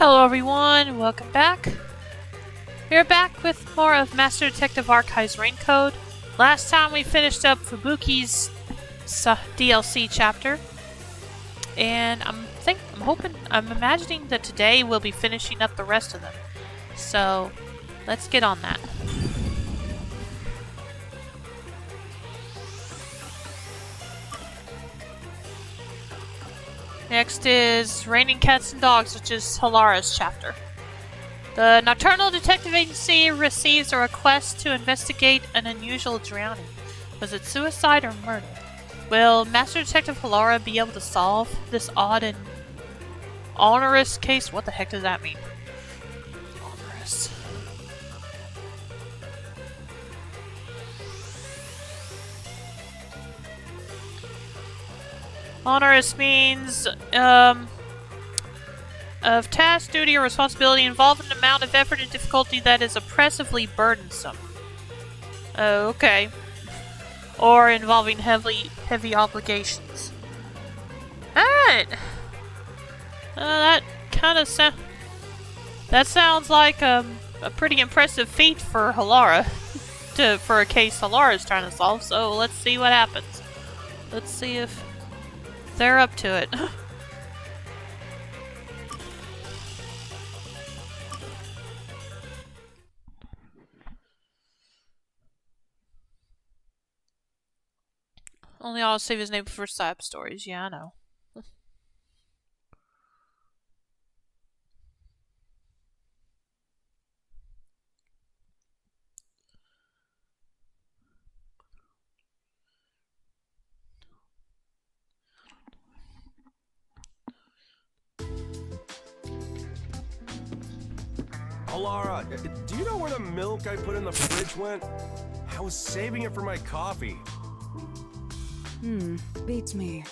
Hello everyone, welcome back. We're back with more of Master Detective Archives Raincode. Last time we finished up Fubuki's DLC chapter. And I'm imagining that today we'll be finishing up the rest of them. So, let's get on that. Next is Raining Cats and Dogs, which is Halara's chapter. The Nocturnal Detective Agency receives a request to investigate an unusual drowning. Was it suicide or murder? Will Master Detective Halara be able to solve this odd and onerous case? What the heck does that mean? Onerous. Onerous means, of task, duty, or responsibility involving an amount of effort and difficulty that is oppressively burdensome. Okay. Or involving heavy obligations. Alright! That kind of that sounds like a pretty impressive feat for Halara. For a case Halara's trying to solve, so let's see what happens. Let's see if they're up to it. Only I'll save his name for side stories. Yeah, I know. Halara, do you know where the milk I put in the fridge went? I was saving it for my coffee. Beats me.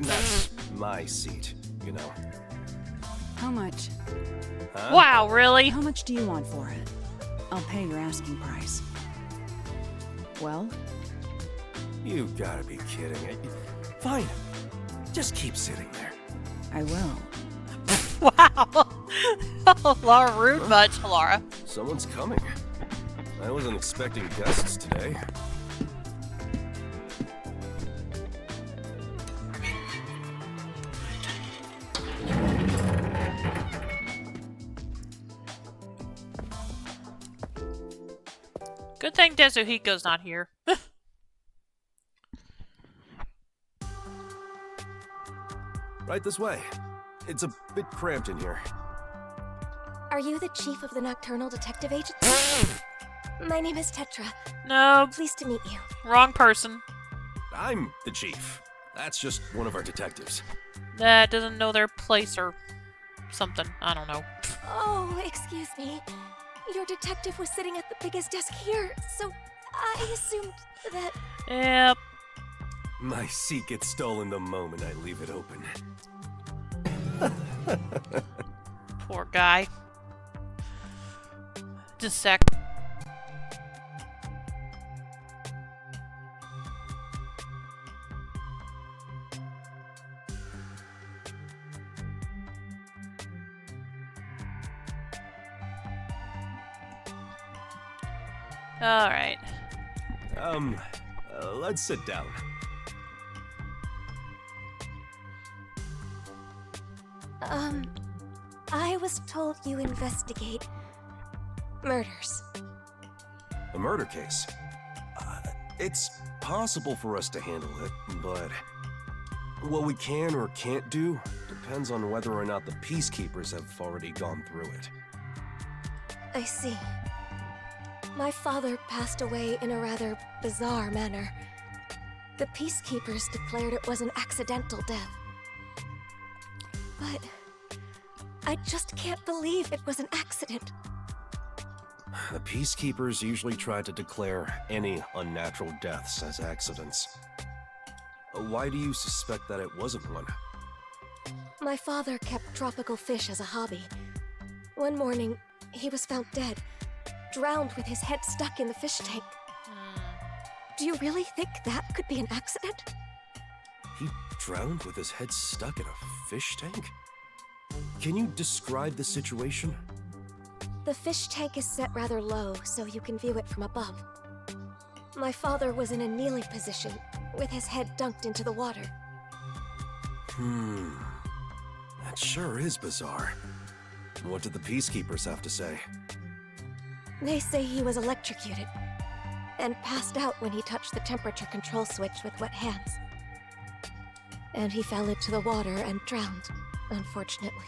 That's my seat, you know. How much? Huh? Wow, really? How much do you want for it? I'll pay your asking price. Well? You gotta be kidding. Fine. Just keep sitting there. I will. Wow. Halara, rude much, Halara. Someone's coming. I wasn't expecting guests today. Good thing Dezuhiko's not here. Right this way. It's a bit cramped in here. Are you the chief of the Nocturnal Detective Agency? My name is Tetra. No, Pleased to meet you. wrong person. I'm the chief. That's just one of our detectives. That doesn't know their place or something. I don't know. Oh, excuse me. Your detective was sitting at the biggest desk here, so I assumed that... Yep. My seat gets stolen the moment I leave it open. Poor guy. Just a sec. Alright. Let's sit down. I was told you investigate murders. A murder case. It's possible for us to handle it, but what we can or can't do depends on whether or not the peacekeepers have already gone through it. I see. My father passed away in a rather bizarre manner. The peacekeepers declared it was an accidental death. But I just can't believe it was an accident. The peacekeepers usually try to declare any unnatural deaths as accidents. Why do you suspect that it wasn't one? My father kept tropical fish as a hobby. One morning, he was found dead, drowned with his head stuck in the fish tank. Do you really think that could be an accident? He drowned with his head stuck in a fish tank? Can you describe the situation? The fish tank is set rather low, so you can view it from above. My father was in a kneeling position, with his head dunked into the water. That sure is bizarre. What did the Peacekeepers have to say? They say he was electrocuted, and passed out when he touched the temperature control switch with wet hands. And he fell into the water and drowned, unfortunately.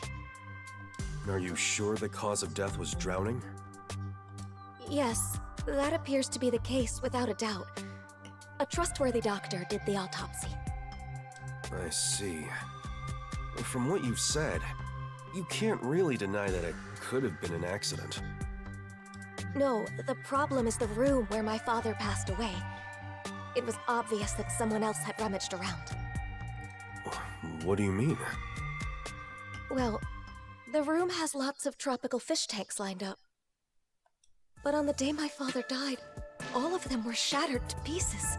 Are you sure the cause of death was drowning? Yes, that appears to be the case without a doubt. A trustworthy doctor did the autopsy. I see. From what you've said, you can't really deny that it could have been an accident. No, the problem is the room where my father passed away. It was obvious that someone else had rummaged around. What do you mean? Well, the room has lots of tropical fish tanks lined up. But on the day my father died, all of them were shattered to pieces.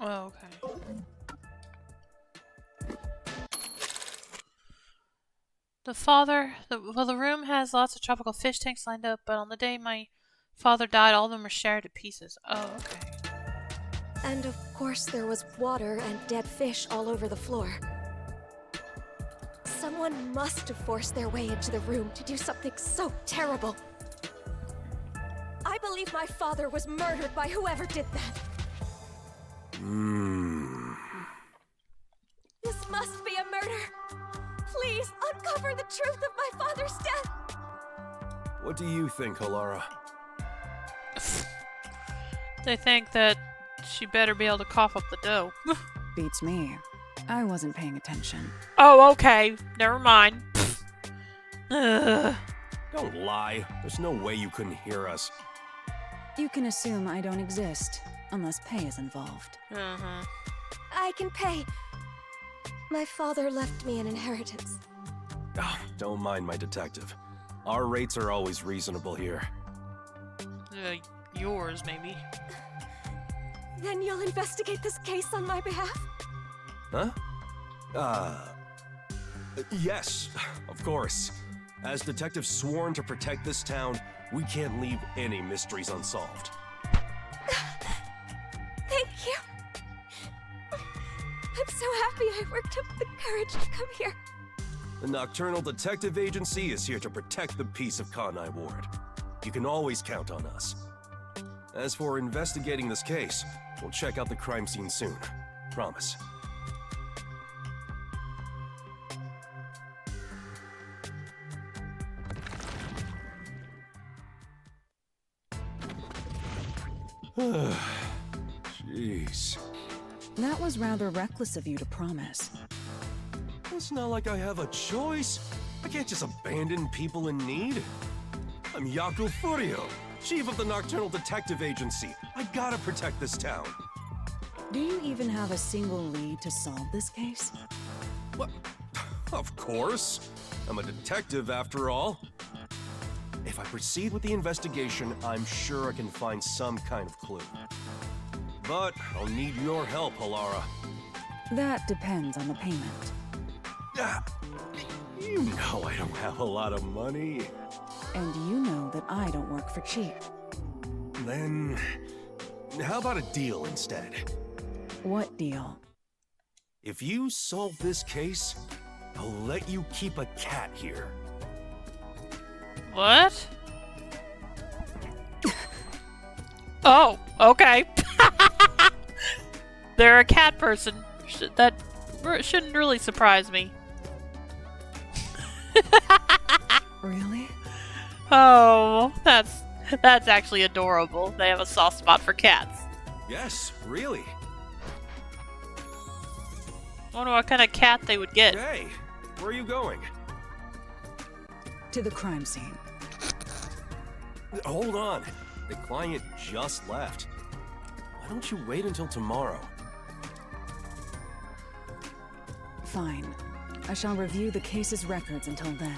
Oh, okay. The room has lots of tropical fish tanks lined up, but on the day my father died, all of them were shattered to pieces. Oh, okay. And of course there was water and dead fish all over the floor. Someone must have forced their way into the room to do something so terrible. I believe my father was murdered by whoever did that. This must be a murder. Please uncover the truth of my father's death. What do you think, Halara? They think that she better be able to cough up the dough. Beats me. I wasn't paying attention. Oh, okay. Never mind. Ugh. Don't lie. There's no way you couldn't hear us. You can assume I don't exist, unless pay is involved. I can pay. My father left me an inheritance. Oh, don't mind my detective. Our rates are always reasonable here. Yours, maybe. Then you'll investigate this case on my behalf? Huh? Yes, of course. As detectives sworn to protect this town, we can't leave any mysteries unsolved. Thank you. I'm so happy I worked up the courage to come here. The Nocturnal Detective Agency is here to protect the peace of Kanai Ward. You can always count on us. As for investigating this case, we'll check out the crime scene soon. Promise. Jeez. That was rather reckless of you to promise. It's not like I have a choice. I can't just abandon people in need. I'm Yaku Furio, chief of the Nocturnal Detective Agency. I gotta protect this town. Do you even have a single lead to solve this case? What? Of course. I'm a detective after all. If I proceed with the investigation, I'm sure I can find some kind of clue. But I'll need your help, Halara. That depends on the payment. You know I don't have a lot of money. And you know that I don't work for cheap. Then, how about a deal instead? What deal? If you solve this case, I'll let you keep a cat here. What? Oh, okay. They're a cat person. That shouldn't really surprise me. Really? Oh, that's actually adorable. They have a soft spot for cats. Yes, really. I wonder what kind of cat they would get. Hey, where are you going? To the crime scene. Hold on. The client just left. Why don't you wait until tomorrow? Fine. I shall review the case's records until then.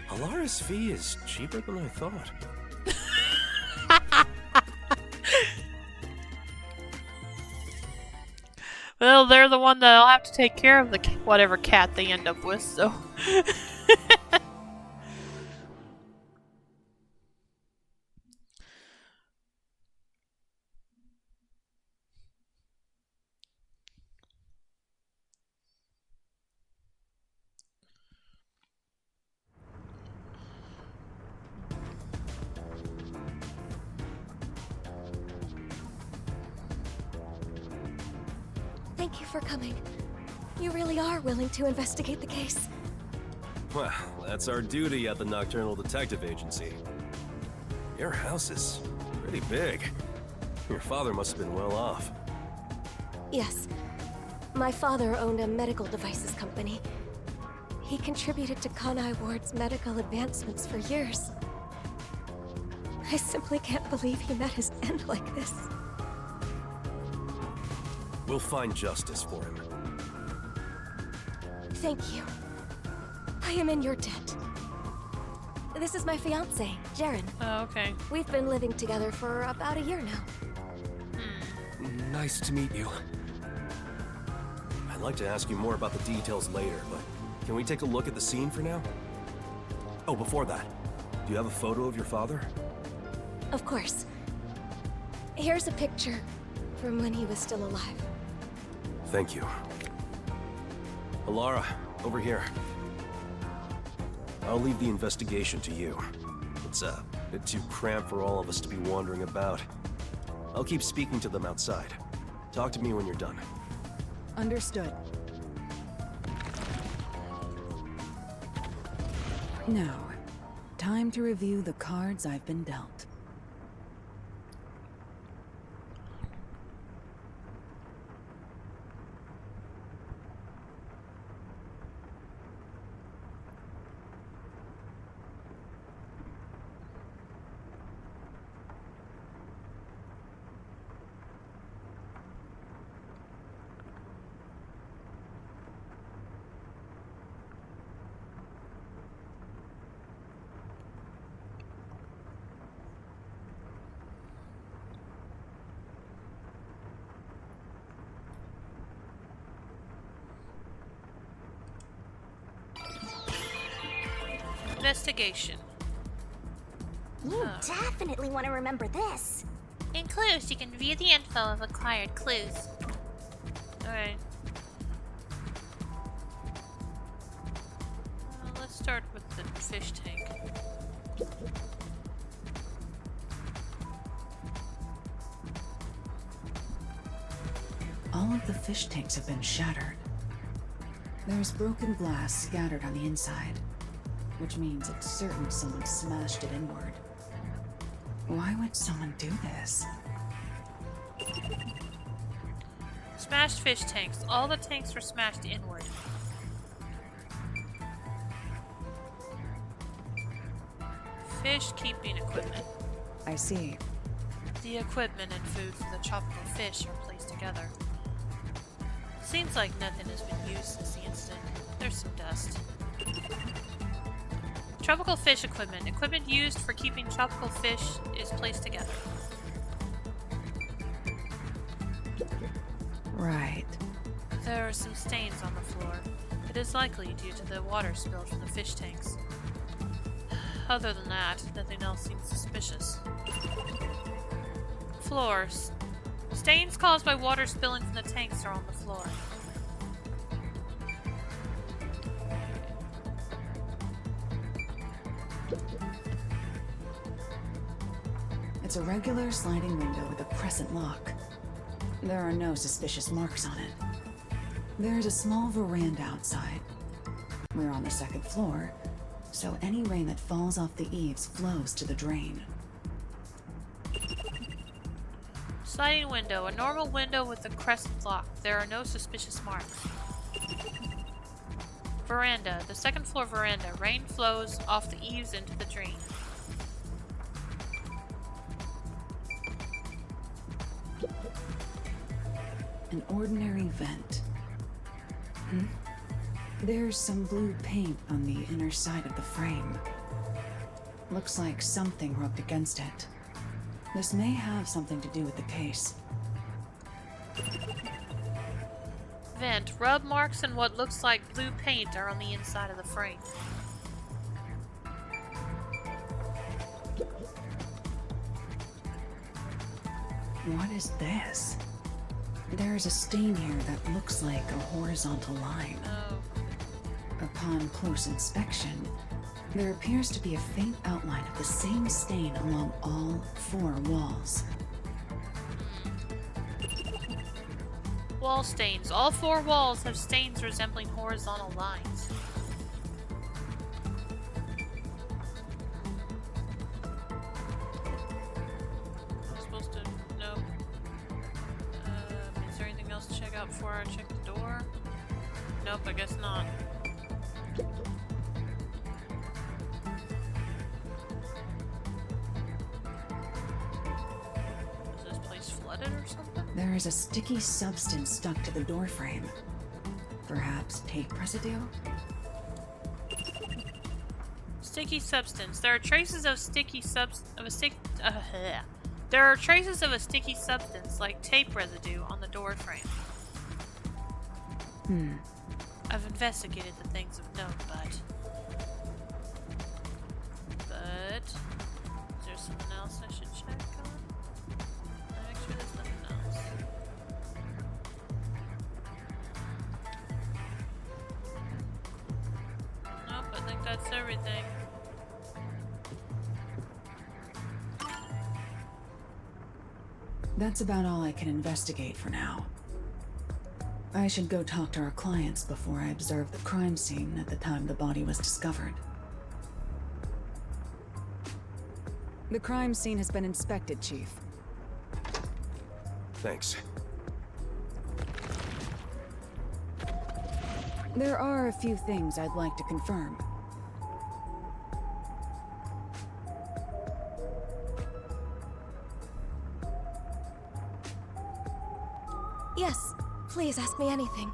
Alara's fee is cheaper than I thought. Well, they're the one that'll have to take care of the whatever cat they end up with, so... Thank you for coming. You really are willing to investigate the case. Well, that's our duty at the Nocturnal Detective Agency. Your house is pretty big. Your father must have been well off. Yes. My father owned a medical devices company. He contributed to Kanai Ward's medical advancements for years. I simply can't believe he met his end like this. We'll find justice for him. Thank you. I am in your debt. This is my fiancé, Jaren. Oh, okay. We've been living together for about a year now. Nice to meet you. I'd like to ask you more about the details later, but can we take a look at the scene for now? Oh, before that, do you have a photo of your father? Of course. Here's a picture from when he was still alive. Thank you. Alara, over here. I'll leave the investigation to you. It's a bit too cramped for all of us to be wandering about. I'll keep speaking to them outside. Talk to me when you're done. Understood. Now, time to review the cards I've been dealt. Investigation. You definitely want to remember this. In clues, you can view the info of acquired clues. Alright. Let's start with the fish tank. All of the fish tanks have been shattered. There's broken glass scattered on the inside, which means it's certain someone smashed it inward. Why would someone do this? Smashed fish tanks. All the tanks were smashed inward. Fish keeping equipment. I see. The equipment and food for the tropical fish are placed together. Seems like nothing has been used since the incident. There's some dust. Tropical fish equipment. Equipment used for keeping tropical fish is placed together. Right. There are some stains on the floor. It is likely due to the water spilled from the fish tanks. Other than that, nothing else seems suspicious. Floors. Stains caused by water spilling from the tanks are on the floor. It's a regular sliding window with a crescent lock. There are no suspicious marks on it. There's a small veranda outside. We're on the second floor, so any rain that falls off the eaves flows to the drain. Sliding window. A normal window with a crescent lock. There are no suspicious marks. Veranda. The second floor veranda. Rain flows off the eaves into the drain. An ordinary vent. There's some blue paint on the inner side of the frame. Looks like something rubbed against it. This may have something to do with the case. Vent. Rub marks and what looks like blue paint are on the inside of the frame. What is this? There's a stain here that looks like a horizontal line. Oh. Upon close inspection, there appears to be a faint outline of the same stain along all 4 walls. Wall stains. All 4 walls have stains resembling horizontal lines. I'm supposed to know. Is there anything else to check out before I check the door? Nope, I guess not. Is this place flooded or something? There is a sticky substance stuck to the doorframe. Perhaps tape residue? Sticky substance. There are traces of There are traces of a sticky substance like tape residue on the doorframe. I've investigated the things of note, but is there something else I should check on? Make sure there's nothing else. Nope, I think that's everything. That's about all I can investigate for now. I should go talk to our clients before I observe the crime scene at the time the body was discovered. The crime scene has been inspected, Chief. Thanks. There are a few things I'd like to confirm. Yes, please ask me anything.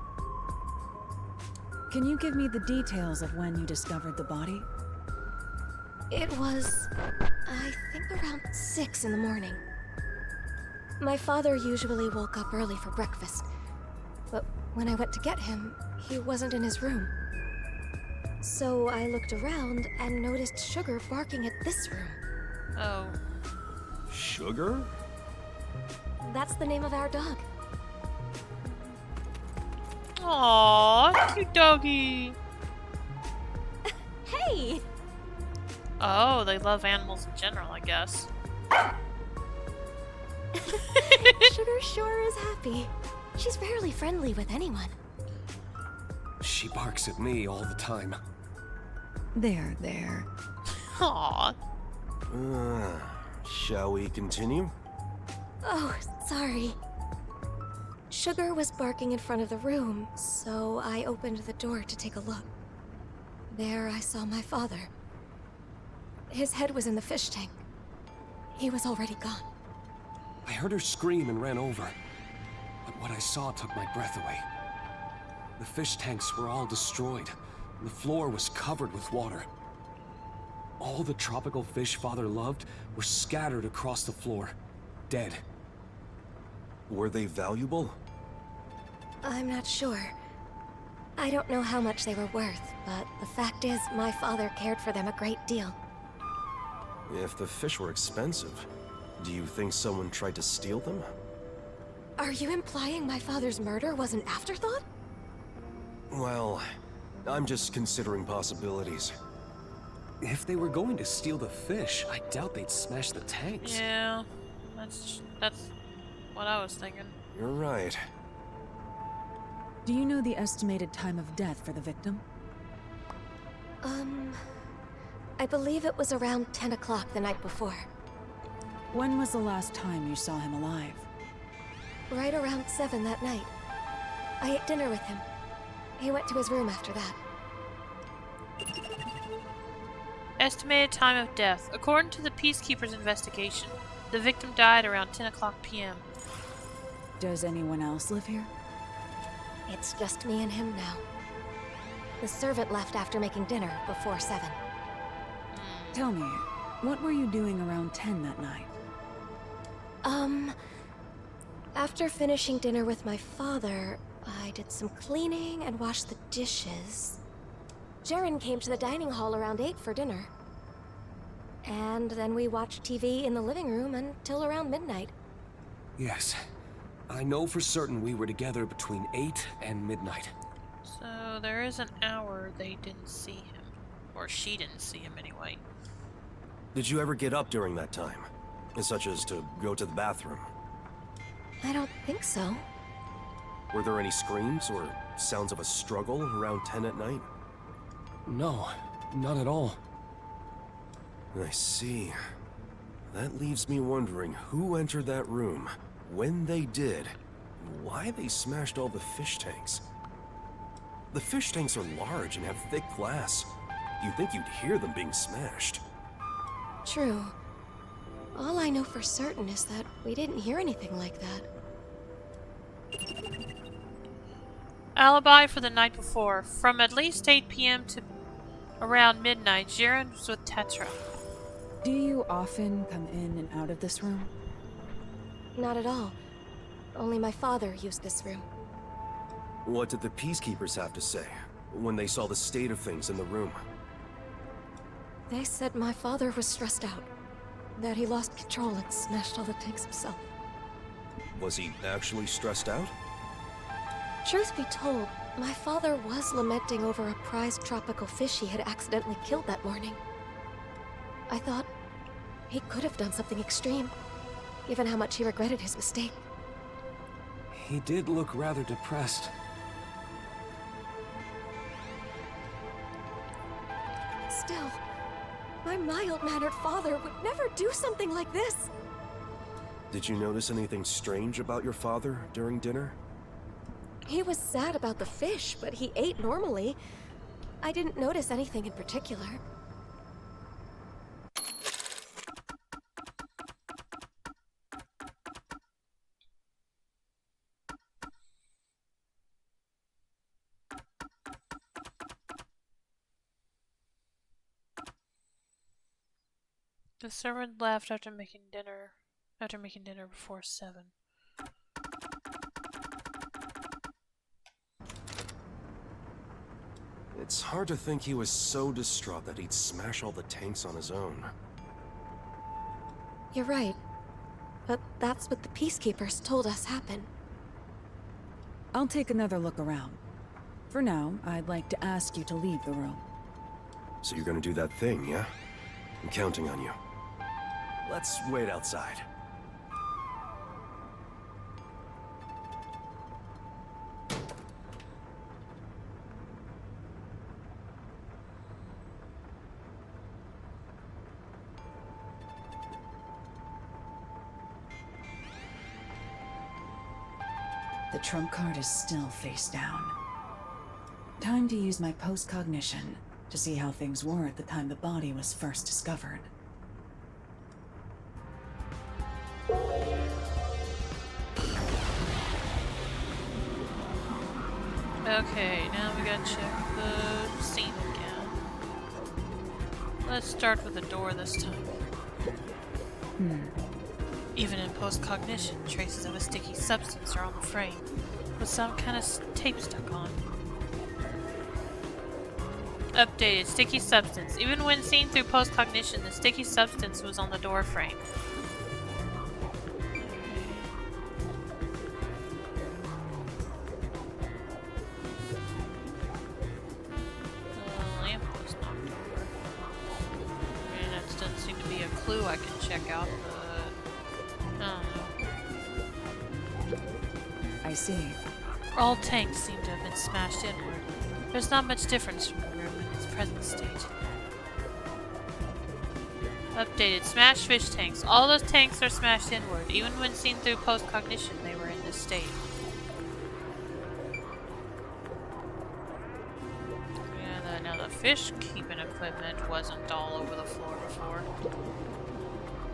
Can you give me the details of when you discovered the body? It was, I think, around 6 in the morning. My father usually woke up early for breakfast, but when I went to get him, he wasn't in his room. So I looked around and noticed Sugar barking at this room. Oh. Sugar? That's the name of our dog. Aww, cute doggy. Hey! Oh, they love animals in general, I guess. Sugar sure is happy. She's rarely friendly with anyone. She barks at me all the time. There. Aww. Shall we continue? Oh, sorry. Sugar was barking in front of the room, so I opened the door to take a look. There I saw my father. His head was in the fish tank. He was already gone. I heard her scream and ran over. But what I saw took my breath away. The fish tanks were all destroyed. And the floor was covered with water. All the tropical fish Father loved were scattered across the floor, dead. Were they valuable? I'm not sure. I don't know how much they were worth, but the fact is, my father cared for them a great deal. If the fish were expensive, do you think someone tried to steal them? Are you implying my father's murder was an afterthought? Well, I'm just considering possibilities. If they were going to steal the fish, I doubt they'd smash the tanks. Yeah, that's what I was thinking. You're right. Do you know the estimated time of death for the victim? I believe it was around 10 o'clock the night before. When was the last time you saw him alive? Right around 7 that night. I ate dinner with him. He went to his room after that. Estimated time of death. According to the Peacekeeper's investigation, the victim died around 10 o'clock p.m. Does anyone else live here? It's just me and him now. The servant left after making dinner before 7. Tell me, what were you doing around 10 that night? After finishing dinner with my father, I did some cleaning and washed the dishes. Jaren came to the dining hall around 8 for dinner. And then we watched TV in the living room until around midnight. Yes. I know for certain we were together between 8 and midnight. So there is an hour they didn't see him. Or she didn't see him anyway. Did you ever get up during that time? Such as to go to the bathroom? I don't think so. Were there any screams or sounds of a struggle around 10 at night? No, not at all. I see. That leaves me wondering who entered that room, when they did, and why they smashed all the fish tanks. The fish tanks are large and have thick glass. You'd think you'd hear them being smashed. True. All I know for certain is that we didn't hear anything like that. Alibi for the night before. From at least 8 p.m. to around midnight, Jaren was with Tetra. Do you often come in and out of this room? Not at all. Only my father used this room. What did the Peacekeepers have to say when they saw the state of things in the room? They said my father was stressed out. That he lost control and smashed all the tanks himself. Was he actually stressed out? Truth be told, my father was lamenting over a prized tropical fish he had accidentally killed that morning. I thought he could have done something extreme, given how much he regretted his mistake. He did look rather depressed. Still, my mild-mannered father would never do something like this. Did you notice anything strange about your father during dinner? He was sad about the fish, but he ate normally. I didn't notice anything in particular. The servant left after making dinner before 7. It's hard to think he was so distraught that he'd smash all the tanks on his own. You're right. But that's what the Peacekeepers told us happened. I'll take another look around. For now, I'd like to ask you to leave the room. So you're gonna do that thing, yeah? I'm counting on you. Let's wait outside. The trump card is still face down. Time to use my post-cognition to see how things were at the time the body was first discovered. Okay, now we gotta check the scene again. Let's start with the door this time. Even in post-cognition, traces of a sticky substance are on the frame, with some kind of tape stuck on. Updated sticky substance. Even when seen through post-cognition, the sticky substance was on the door frame. clue I can check out, but I don't know. I see. All tanks seem to have been smashed inward. There's not much difference from the room in its present state. Updated. Smashed fish tanks. All those tanks are smashed inward. Even when seen through post-cognition, they were in this state. Yeah, now the fish keeping equipment wasn't all over the floor before.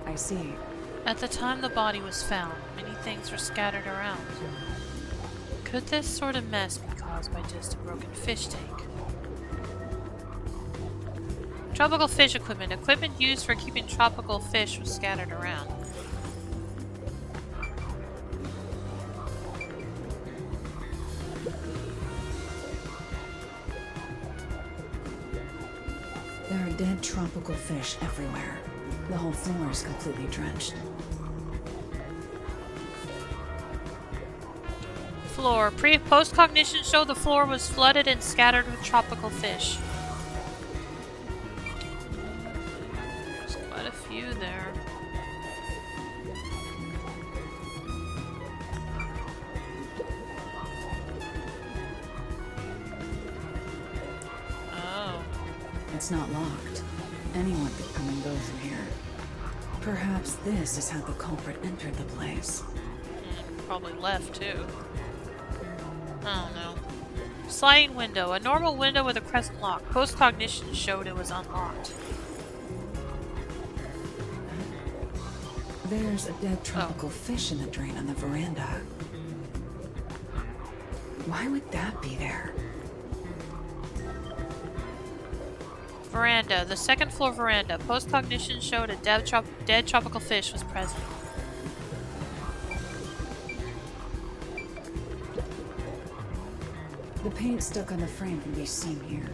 I see. At the time the body was found, many things were scattered around. Could this sort of mess be caused by just a broken fish tank? Tropical fish equipment. Equipment used for keeping tropical fish was scattered around. There are dead tropical fish everywhere. The whole floor is completely drenched. Floor. Post-cognition showed the floor was flooded and scattered with tropical fish. There's quite a few there. Oh. It's not locked. Anyone could come and go through here. Perhaps this is how the culprit entered the place. Probably left too. I don't know. Sliding window. A normal window with a crescent lock. Post-cognition showed it was unlocked. There's a dead tropical fish in the drain on the veranda. Why would that be there? Veranda. The second floor veranda. Post-cognition showed a dead tropical fish was present. The paint stuck on the frame can be seen here.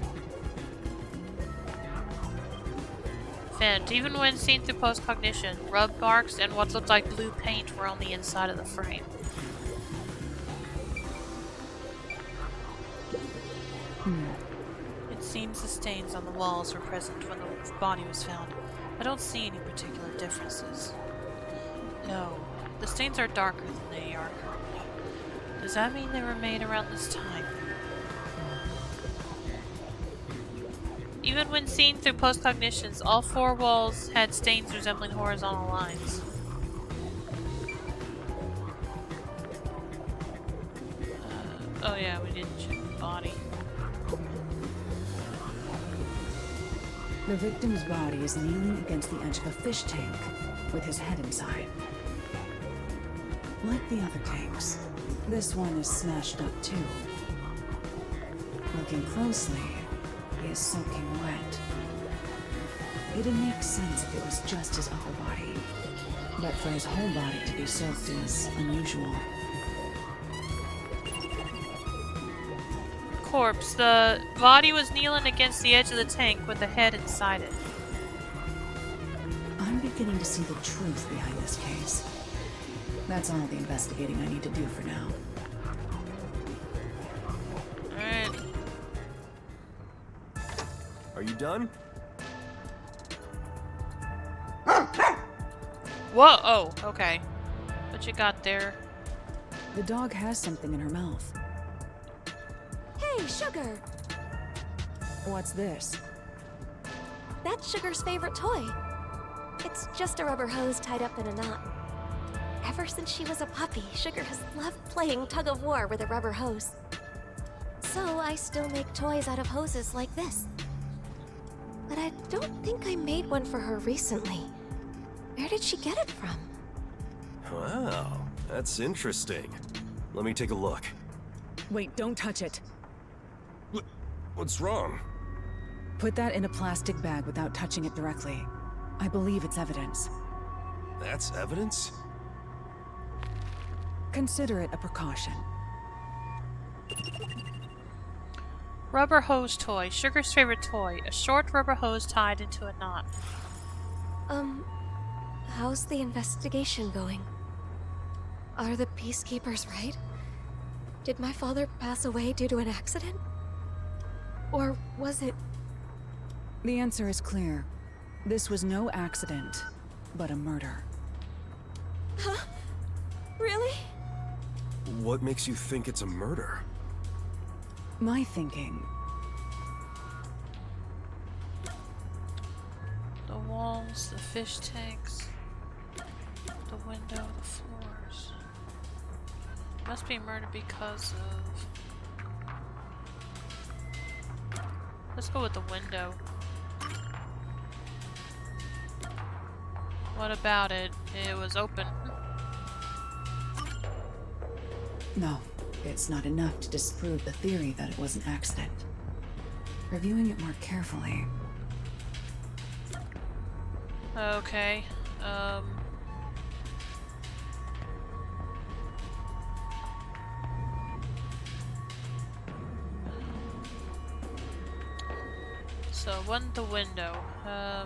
Vent. Even when seen through post-cognition, rub marks and what looked like blue paint were on the inside of the frame. It seems the stains on the walls were present when the body was found. I don't see any particular differences. No, the stains are darker than they are currently. Does that mean they were made around this time? Even when seen through post-cognitions, all four walls had stains resembling horizontal lines. Oh yeah, we didn't check the body. The victim's body is kneeling against the edge of a fish tank, with his head inside. Like the other tanks, this one is smashed up too. Looking closely, he is soaking wet. It'd make sense if it was just his upper body, but for his whole body to be soaked is unusual. Corpse. The body was kneeling against the edge of the tank with the head inside it. I'm beginning to see the truth behind this case. That's all the investigating I need to do for now. Alright. Are you done? Whoa! Oh, okay. What you got there? The dog has something in her mouth. Hey, Sugar! What's this? That's Sugar's favorite toy. It's just a rubber hose tied up in a knot. Ever since she was a puppy, Sugar has loved playing tug-of-war with a rubber hose. So I still make toys out of hoses like this. But I don't think I made one for her recently. Where did she get it from? Wow, that's interesting. Let me take a look. Wait, don't touch it. What's wrong? Put that in a plastic bag without touching it directly. I believe it's evidence. That's evidence? Consider it a precaution. Rubber hose toy. Sugar's favorite toy. A short rubber hose tied into a knot. How's the investigation going? Are the peacekeepers right? Did my father pass away due to an accident? Or was it... The answer is clear. This was no accident, but a murder. Huh? Really? What makes you think it's a murder? My thinking. The walls, the fish tanks, the window, the floors. Must be murder because of... Let's go with the window. What about it? It was open. No, it's not enough to disprove the theory that it was an accident. Reviewing it more carefully. Okay, so it wasn't the window. I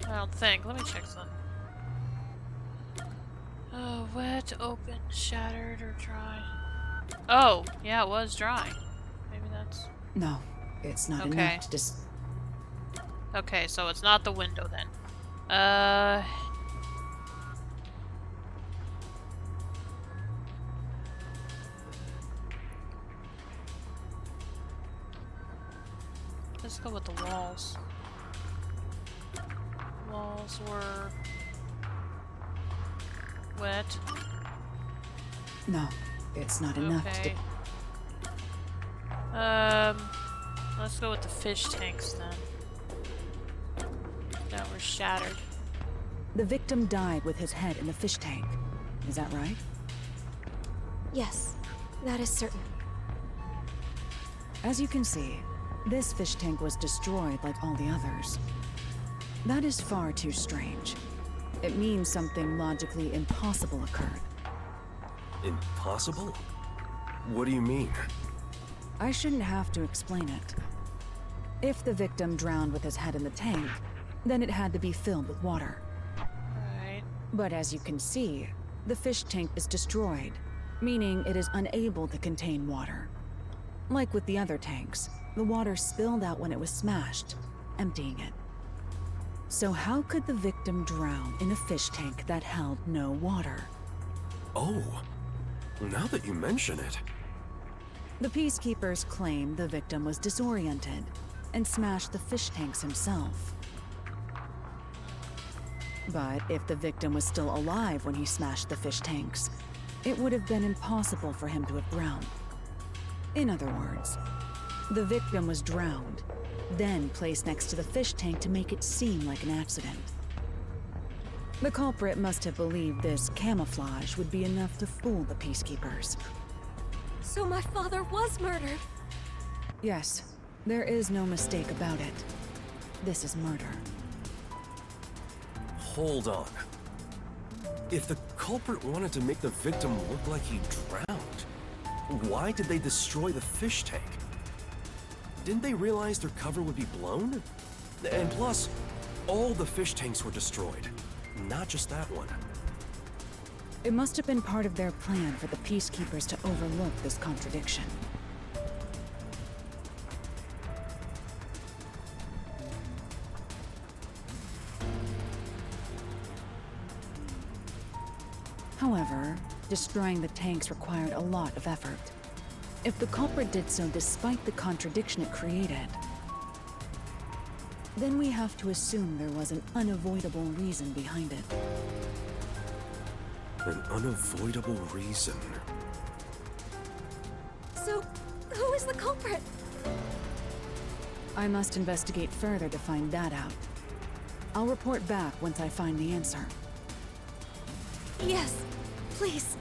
don't think. Let me check something. Oh, wet, open, shattered, or dry. Oh, yeah, it was dry. Maybe that's... No, it's not Okay. enough to Okay, so it's not the window then. Let's go with the walls. Walls were... wet. No, it's not enough to Okay. Let's go with the fish tanks then. That were shattered. The victim died with his head in the fish tank. Is that right? Yes, that is certain. As you can see, this fish tank was destroyed like all the others. That is far too strange. It means something logically impossible occurred. Impossible? What do you mean? I shouldn't have to explain it. If the victim drowned with his head in the tank, then it had to be filled with water. Right. But as you can see, the fish tank is destroyed, meaning it is unable to contain water. Like with the other tanks, the water spilled out when it was smashed, emptying it. So how could the victim drown in a fish tank that held no water? Oh, now that you mention it. The Peacekeepers claim the victim was disoriented and smashed the fish tanks himself. But if the victim was still alive when he smashed the fish tanks, it would have been impossible for him to have drowned. In other words, the victim was drowned, then placed next to the fish tank to make it seem like an accident. The culprit must have believed this camouflage would be enough to fool the Peacekeepers. So my father was murdered. Yes, there is no mistake about it. This is murder. Hold on. If the culprit wanted to make the victim look like he drowned, why did they destroy the fish tank? Didn't they realize their cover would be blown? And plus, all the fish tanks were destroyed, not just that one. It must have been part of their plan for the Peacekeepers to overlook this contradiction. However, destroying the tanks required a lot of effort. If the culprit did so despite the contradiction it created, then we have to assume there was an unavoidable reason behind it. An unavoidable reason. So, who is the culprit? I must investigate further to find that out. I'll report back once I find the answer. Yes, please.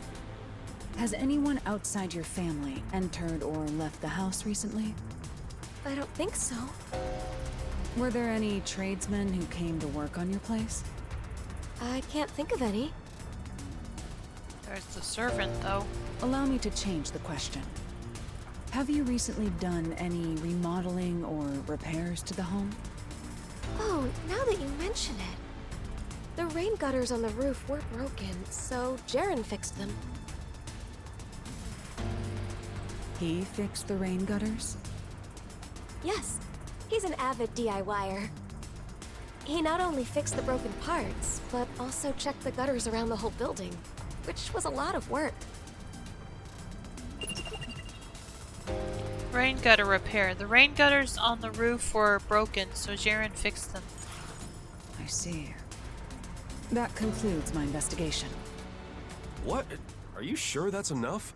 Has anyone outside your family entered or left the house recently? I don't think so. Were there any tradesmen who came to work on your place? I can't think of any. There's the servant, though. Allow me to change the question. Have you recently done any remodeling or repairs to the home? Oh, now that you mention it. The rain gutters on the roof were broken, so Jaren fixed them. He fixed the rain gutters? Yes, he's an avid DIYer. He not only fixed the broken parts, but also checked the gutters around the whole building, which was a lot of work. Rain gutter repair. The rain gutters on the roof were broken, so Jaren fixed them. I see. That concludes my investigation. What? Are you sure that's enough?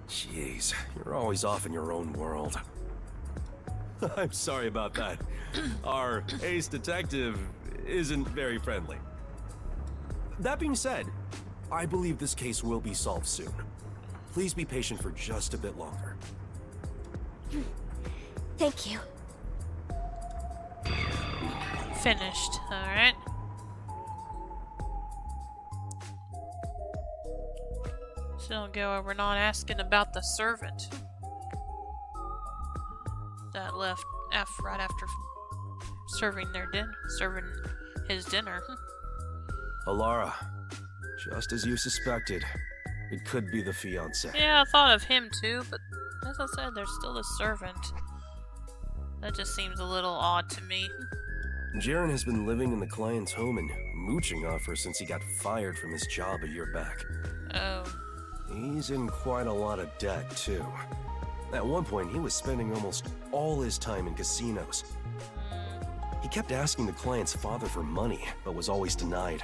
Jeez, you're always off in your own world. I'm sorry about that. Our ace detective isn't very friendly. That being said, I believe this case will be solved soon. Please be patient for just a bit longer. Thank you. Finished. Alright. Still go over not asking about the servant that left right after serving his dinner. Alara, just as you suspected, it could be the fiancé. Yeah, I thought of him too, but as I said, there's still a servant. That just seems a little odd to me. Jaren has been living in the client's home and mooching off her since he got fired from his job a year back. Oh. He's in quite a lot of debt, too. At one point, he was spending almost all his time in casinos. He kept asking the client's father for money, but was always denied.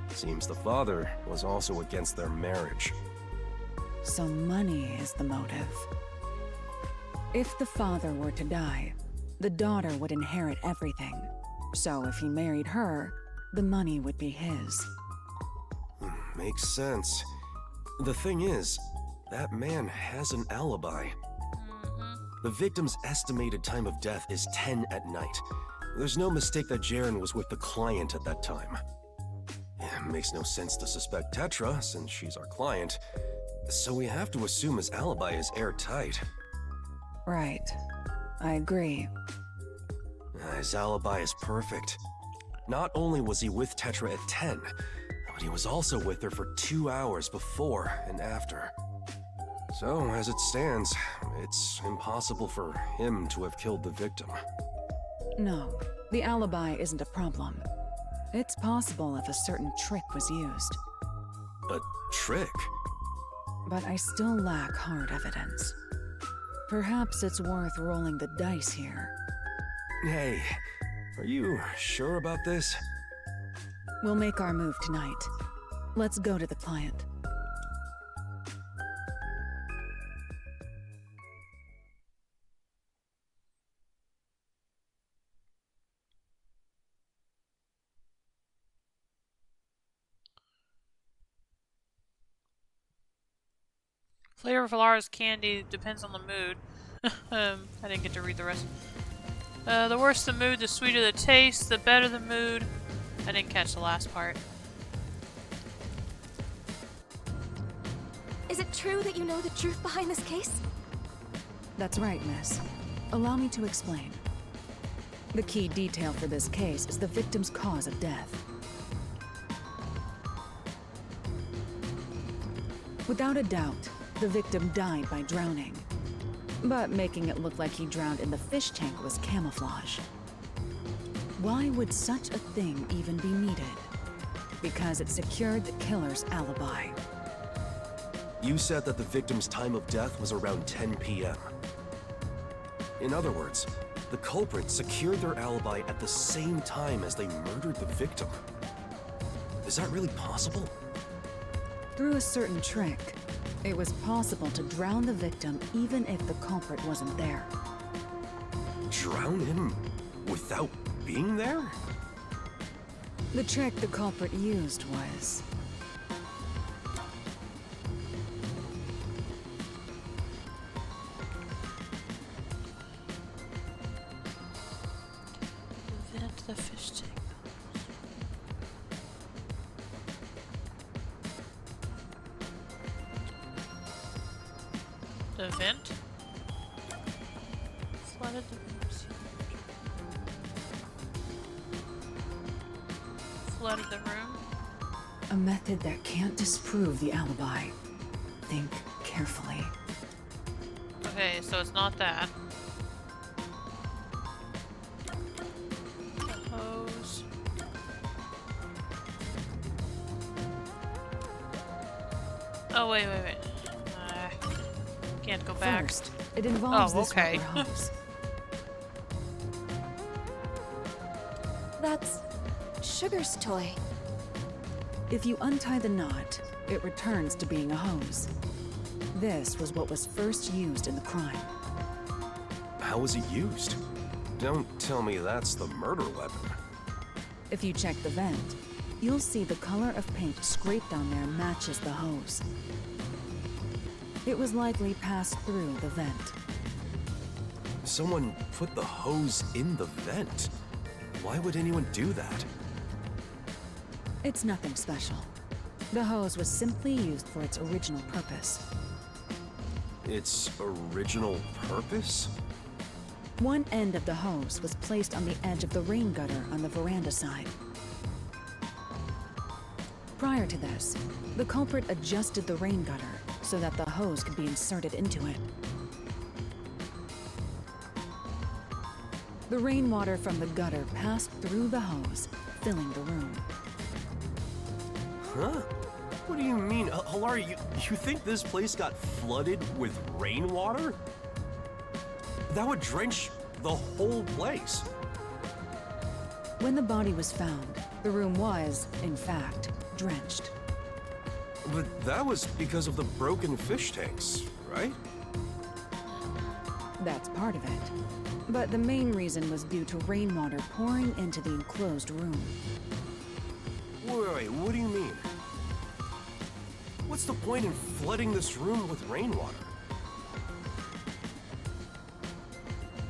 Seems the father was also against their marriage. So money is the motive. If the father were to die, the daughter would inherit everything. So if he married her, the money would be his. Makes sense. The thing is, that man has an alibi. The victim's estimated time of death is 10 at night. There's no mistake that Jaren was with the client at that time. It makes no sense to suspect Tetra, since she's our client, so we have to assume his alibi is airtight. Right. I agree. His alibi is perfect. Not only was he with Tetra at 10, but he was also with her for 2 hours before and after. So, as it stands, it's impossible for him to have killed the victim. No, the alibi isn't a problem. It's possible if a certain trick was used. A trick? But I still lack hard evidence. Perhaps it's worth rolling the dice here. Hey, are you sure about this? We'll make our move tonight. Let's go to the client. Flavor of Alara's candy depends on the mood. I didn't get to read the rest. The worse the mood, the sweeter the taste, the better the mood. I didn't catch the last part. Is it true that you know the truth behind this case? That's right, miss. Allow me to explain. The key detail for this case is the victim's cause of death. Without a doubt, the victim died by drowning. But making it look like he drowned in the fish tank was camouflage. Why would such a thing even be needed? Because it secured the killer's alibi. You said that the victim's time of death was around 10 p.m. In other words, the culprit secured their alibi at the same time as they murdered the victim. Is that really possible? Through a certain trick, it was possible to drown the victim even if the culprit wasn't there. Drown him without being there? The trick the culprit used was... Vent the fish tank. The vent? Flooded the room. Flooded the room. A method that can't disprove the alibi. Think carefully. Okay, so it's not that. Hose. Oh, wait. Can't go back. First, it involves this okay. rubber hose. That's Sugar's toy. If you untie the knot, it returns to being a hose. This was what was first used in the crime. How was it used? Don't tell me that's the murder weapon. If you check the vent, you'll see the color of paint scraped on there matches the hose. It was likely passed through the vent. Someone put the hose in the vent. Why would anyone do that? It's nothing special. The hose was simply used for its original purpose. Its original purpose? One end of the hose was placed on the edge of the rain gutter on the veranda side. Prior to this, the culprit adjusted the rain gutter so that the hose could be inserted into it. The rainwater from the gutter passed through the hose, filling the room. Huh? What do you mean? Hilari, you think this place got flooded with rainwater? That would drench the whole place. When the body was found, the room was, in fact, drenched. But that was because of the broken fish tanks, right? That's part of it. But the main reason was due to rainwater pouring into the enclosed room. Wait, what do you mean? What's the point in flooding this room with rainwater?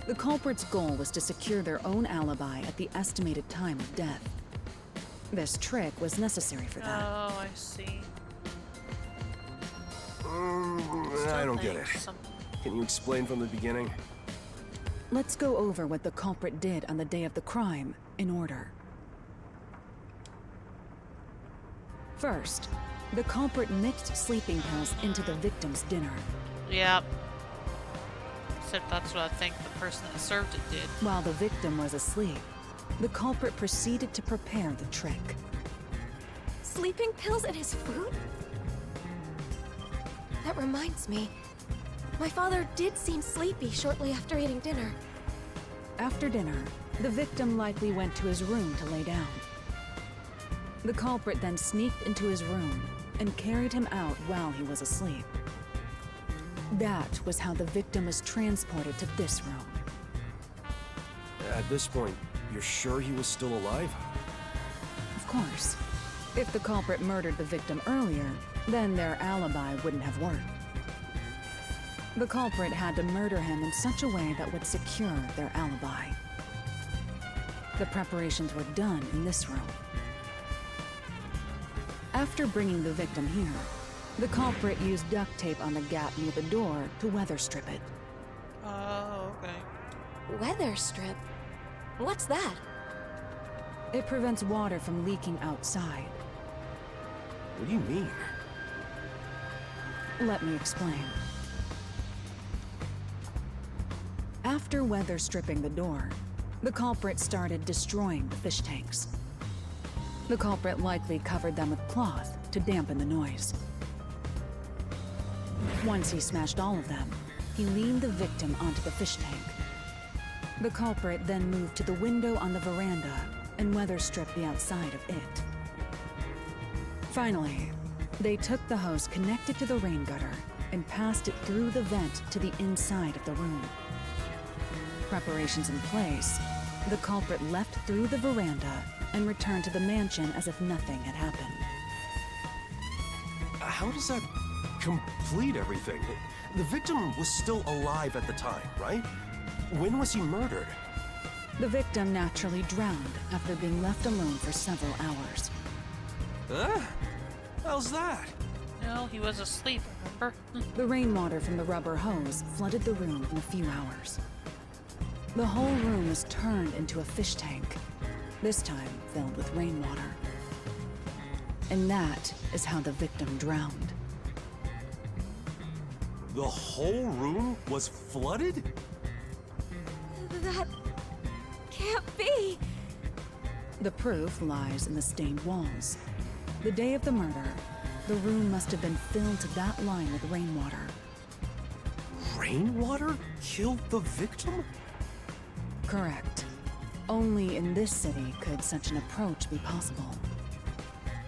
The culprit's goal was to secure their own alibi at the estimated time of death. This trick was necessary for that. Oh, I see. I don't get it. Can you explain from the beginning? Let's go over what the culprit did on the day of the crime in order. First, the culprit mixed sleeping pills into the victim's dinner. Yep. Except that's what I think the person that served it did. While the victim was asleep, the culprit proceeded to prepare the trick. Sleeping pills in his food? That reminds me. My father did seem sleepy shortly after eating dinner. After dinner, the victim likely went to his room to lay down. The culprit then sneaked into his room and carried him out while he was asleep. That was how the victim was transported to this room. At this point, you're sure he was still alive? Of course. If the culprit murdered the victim earlier, then their alibi wouldn't have worked. The culprit had to murder him in such a way that would secure their alibi. The preparations were done in this room. After bringing the victim here, the culprit used duct tape on the gap near the door to weather strip it. Oh, okay. Weather strip? What's that? It prevents water from leaking outside. What do you mean? Let me explain. After weather stripping the door, the culprit started destroying the fish tanks. The culprit likely covered them with cloth to dampen the noise. Once he smashed all of them, he leaned the victim onto the fish tank. The culprit then moved to the window on the veranda and weather stripped the outside of it. Finally, they took the hose connected to the rain gutter and passed it through the vent to the inside of the room. Preparations in place, the culprit left through the veranda and returned to the mansion as if nothing had happened. How does that complete everything? The victim was still alive at the time, right? When was he murdered? The victim naturally drowned after being left alone for several hours. Huh? How's that? No, he was asleep, remember? The rainwater from the rubber hose flooded the room in a few hours. The whole room was turned into a fish tank, this time filled with rainwater. And that is how the victim drowned. The whole room was flooded? That can't be. The proof lies in the stained walls. The day of the murder, the room must have been filled to that line with rainwater. Rainwater killed the victim? Correct. Only in this city could such an approach be possible.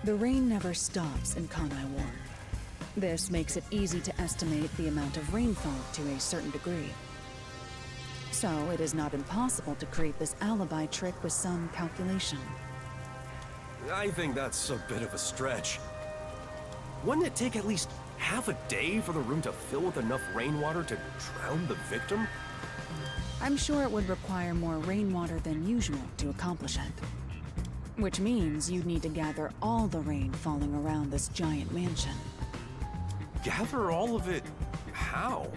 The rain never stops in Kanai Ward. This makes it easy to estimate the amount of rainfall to a certain degree. So it is not impossible to create this alibi trick with some calculation. I think that's a bit of a stretch. Wouldn't it take at least half a day for the room to fill with enough rainwater to drown the victim? I'm sure it would require more rainwater than usual to accomplish it. Which means you'd need to gather all the rain falling around this giant mansion. Gather all of it how?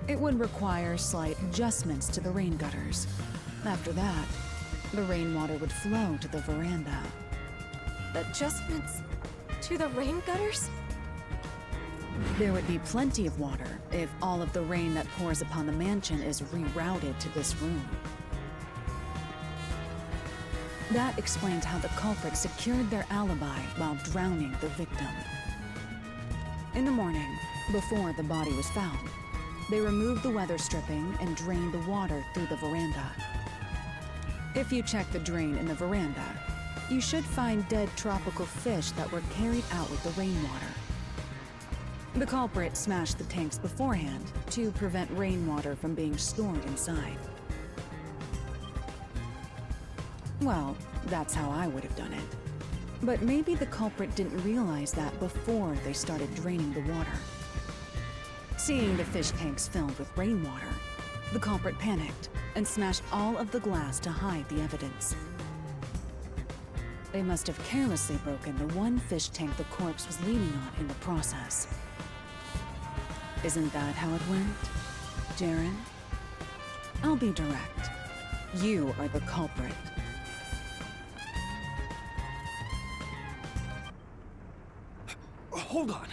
It would require slight adjustments to the rain gutters. After that, the rainwater would flow to the veranda. Adjustments to the rain gutters? There would be plenty of water if all of the rain that pours upon the mansion is rerouted to this room. That explains how the culprit secured their alibi while drowning the victim. In the morning, before the body was found, they removed the weather stripping and drained the water through the veranda. If you check the drain in the veranda, you should find dead tropical fish that were carried out with the rainwater. The culprit smashed the tanks beforehand to prevent rainwater from being stored inside. Well, that's how I would have done it. But maybe the culprit didn't realize that before they started draining the water. Seeing the fish tanks filled with rainwater, the culprit panicked and smashed all of the glass to hide the evidence. They must have carelessly broken the one fish tank the corpse was leaning on in the process. Isn't that how it went, Jaren? I'll be direct. You are the culprit. Hold on.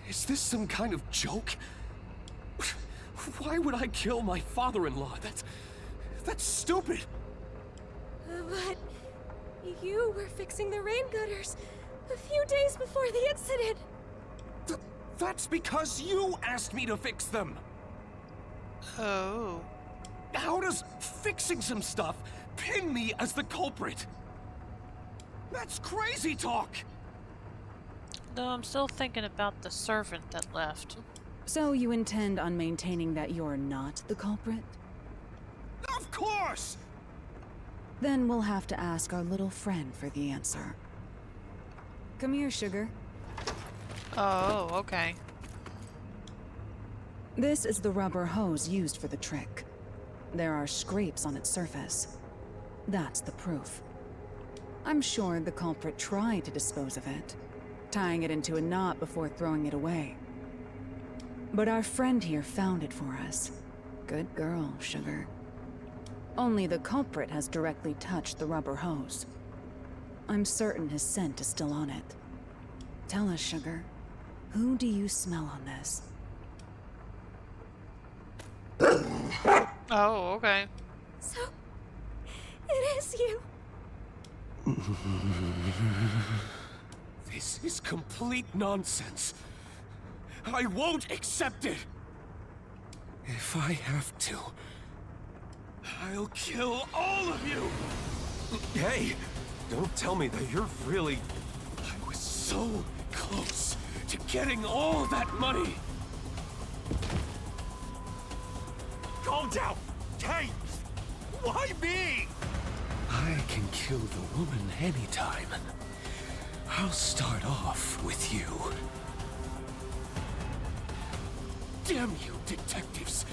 Is this some kind of joke? Why would I kill my father-in-law? That's stupid. But you were fixing the rain gutters a few days before the incident. That's because you asked me to fix them. Oh. How does fixing some stuff pin me as the culprit? That's crazy talk. No, I'm still thinking about the servant that left. So you intend on maintaining that you're not the culprit? Of course! Then we'll have to ask our little friend for the answer. Come here, sugar. Oh, okay. This is the rubber hose used for the trick. There are scrapes on its surface. That's the proof. I'm sure the culprit tried to dispose of it, tying it into a knot before throwing it away. But our friend here found it for us. Good girl, Sugar. Only the culprit has directly touched the rubber hose. I'm certain his scent is still on it. Tell us, Sugar, who do you smell on this? Oh, okay. So, it is you. This is complete nonsense. I won't accept it. If I have to, I'll kill all of you. Hey, don't tell me that you're really... I was so close to getting all that money. Calm down! Hey! Why me? I can kill the woman anytime. I'll start off with you. Damn you, detectives!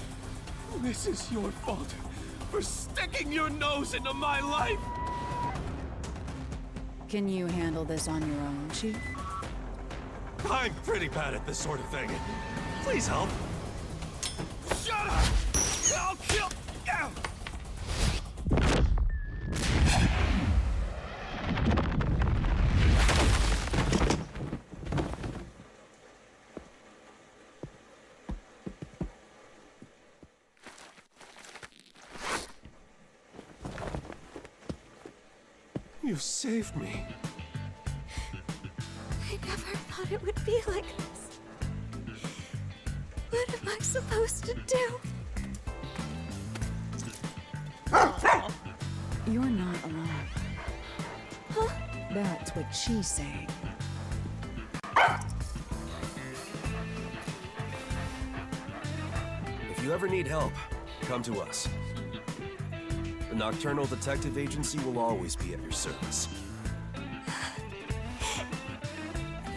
This is your fault for sticking your nose into my life! Can you handle this on your own, Chief? I'm pretty bad at this sort of thing. Please help. Shut up! I'll kill... Ow! You saved me. I never thought it would be like this. What am I supposed to do? You're not alone. Huh? That's what she's saying. If you ever need help, come to us. The Nocturnal Detective Agency will always be at your service.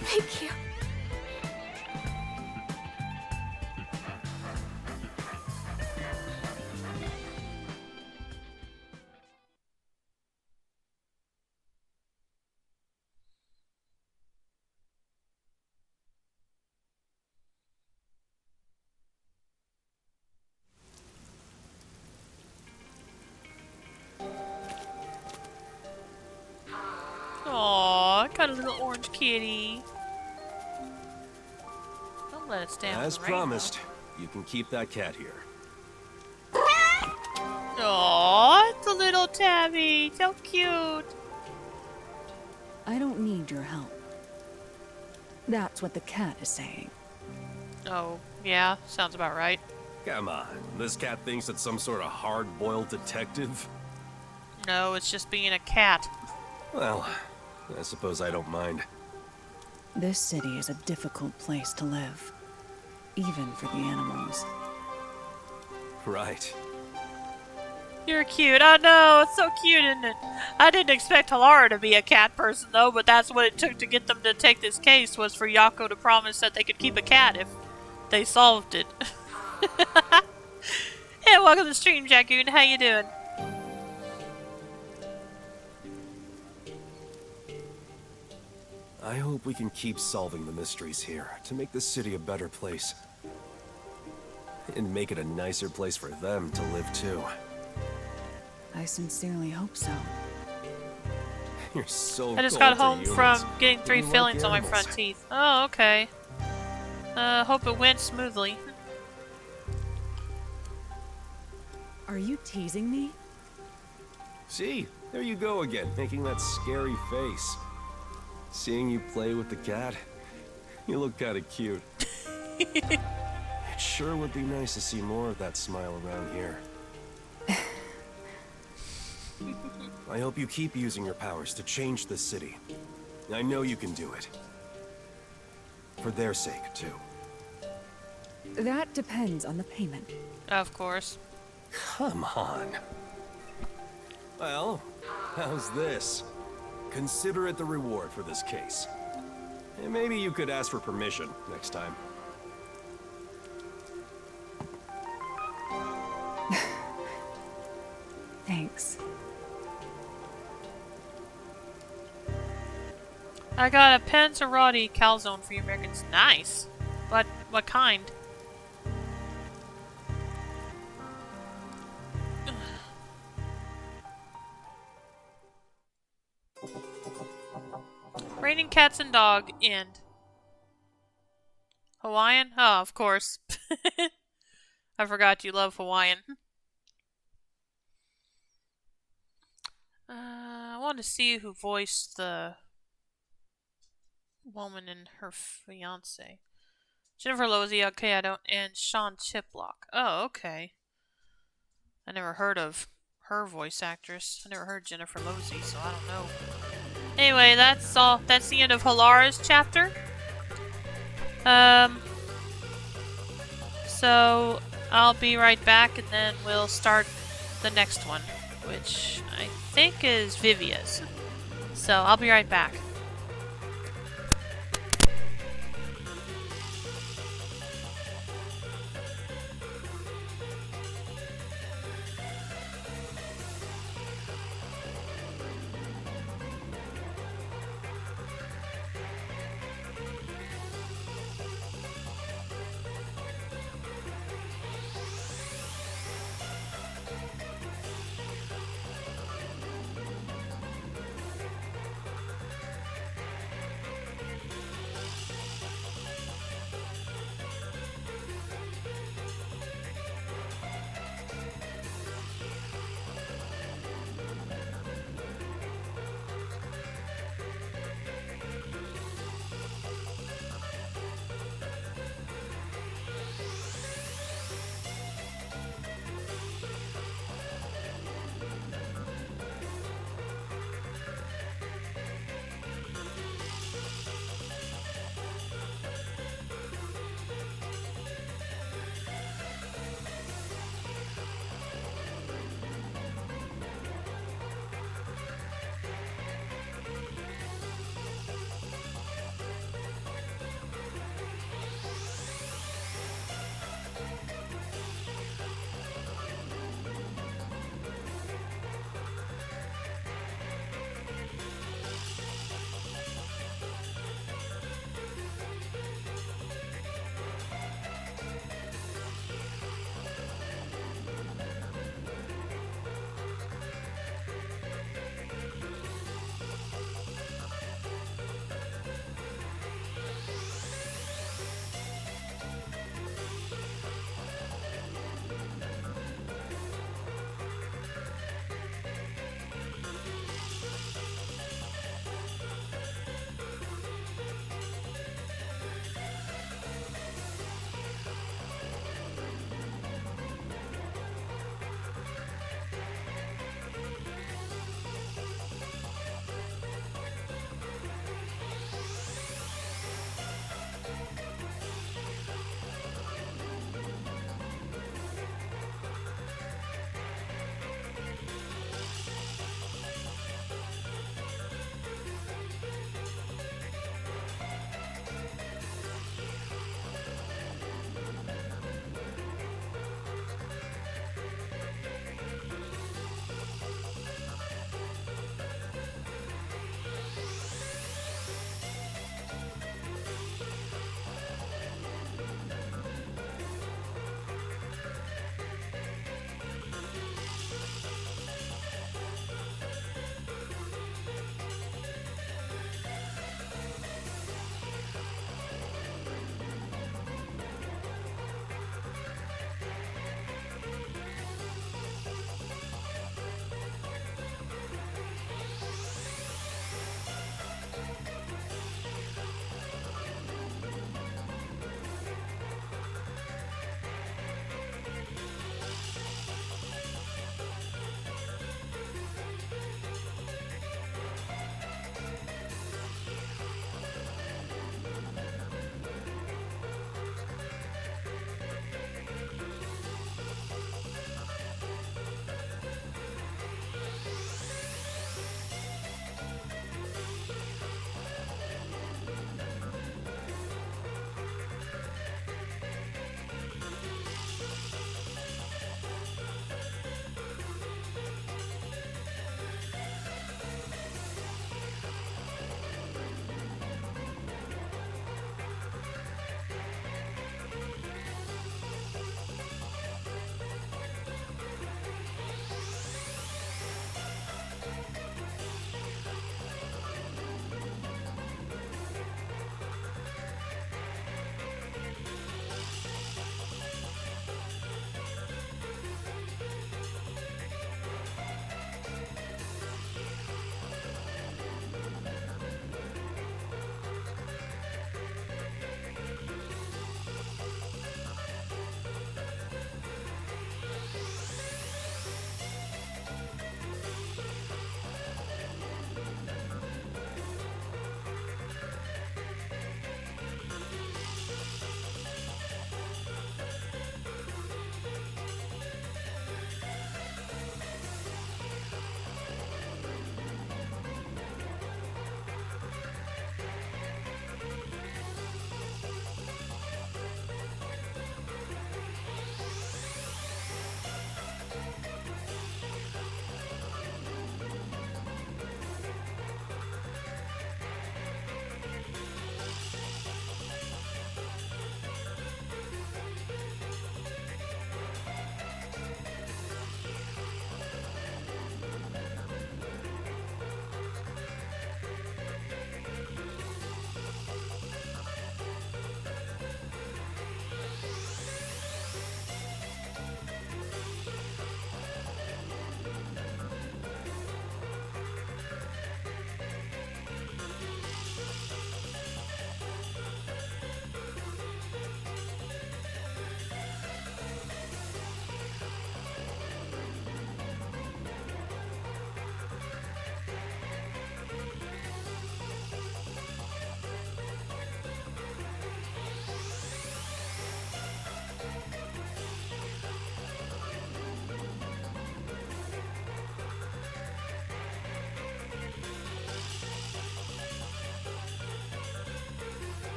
Thank you. Aw, got a little orange kitty. Don't let it stay on As the rainbow. promised, you can keep that cat here. Aw, it's a little tabby. So cute. I don't need your help. That's what the cat is saying. Oh, yeah, sounds about right. Come on, this cat thinks it's some sort of hard-boiled detective? No, it's just being a cat. Well, I suppose I don't mind. This city is a difficult place to live, even for the animals. Right. You're cute. Oh no, it's so cute, isn't it? I didn't expect Halara to be a cat person though, but that's what it took to get them to take this case, was for Yako to promise that they could keep a cat if they solved it. Hey, welcome to the stream, Jackoon. How you doing? I hope we can keep solving the mysteries here to make this city a better place. And make it a nicer place for them to live too. I sincerely hope so. You're so I just cold got to home from humans. getting 3 You like fillings on my animals. front teeth. Oh, okay. Hope it went smoothly. Are you teasing me? See, there you go again, making that scary face. Seeing you play with the cat, you look kinda cute. It sure would be nice to see more of that smile around here. I hope you keep using your powers to change the city. I know you can do it. For their sake, too. That depends on the payment. Of course. Come on. Well, how's this? Consider it the reward for this case. And maybe you could ask for permission next time. Thanks. I got a Panzerotti calzone for you Americans. Nice. What kind? Raining Cats and Dog end. Hawaiian? Oh, of course. I forgot you love Hawaiian. I want to see who voiced the woman and her fiance. Jennifer Lozzi, okay, I don't, and Sean Chiplock. Oh, okay. I never heard of her voice actress. I never heard Jennifer Lozzi, so I don't know. Anyway, that's all. That's the end of Halara's chapter. So I'll be right back, and then we'll start the next one, which I think is Vivia's. So I'll be right back.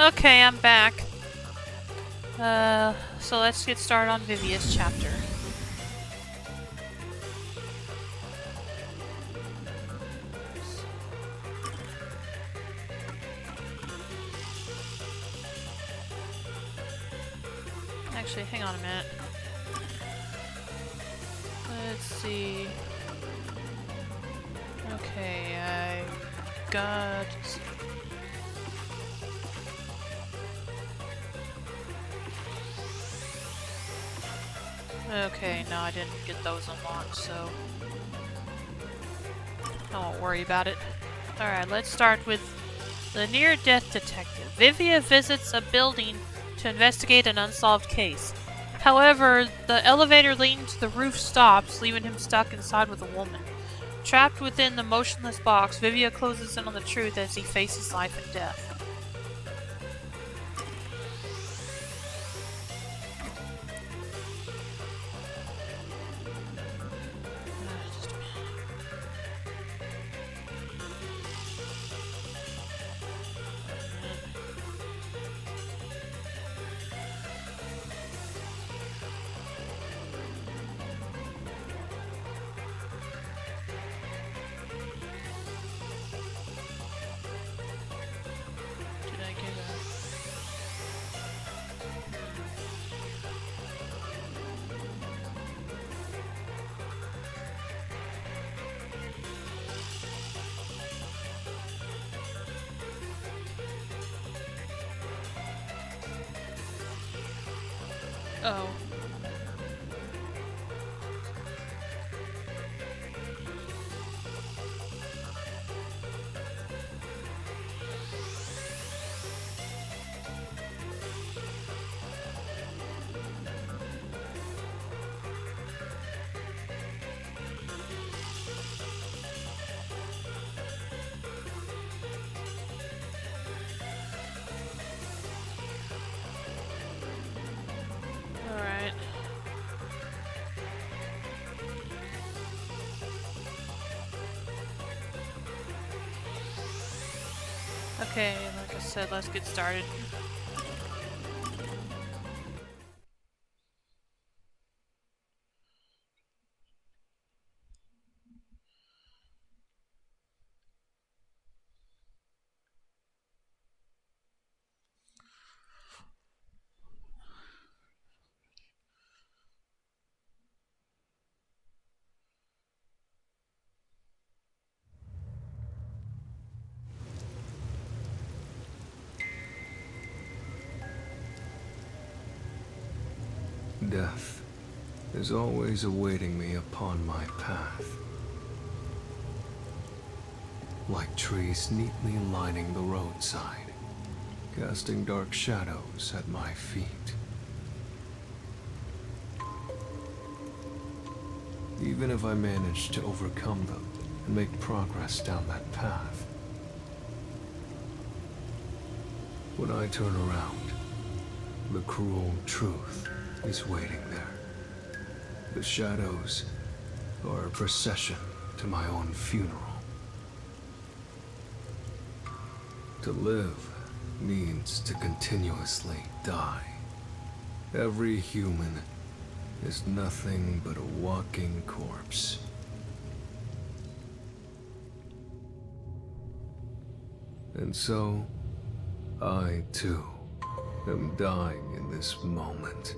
Okay, I'm back. So let's get started on Vivia's chapter. Actually, hang on a minute. Let's see. Okay, I got... Okay, no, I didn't get those unlocked, so I won't worry about it. Alright, let's start with the near-death detective. Vivia visits a building to investigate an unsolved case. However, the elevator leading to the roof stops, leaving him stuck inside with a woman. Trapped within the motionless box, Vivia closes in on the truth as he faces life and death. Oh. Alright. Okay, like I said, let's get started. Death is always awaiting me upon my path. Like trees neatly lining the roadside, casting dark shadows at my feet. Even if I manage to overcome them and make progress down that path, when I turn around, the cruel truth is waiting there. The shadows are a procession to my own funeral. To live means to continuously die. Every human is nothing but a walking corpse. And so, I too am dying in this moment.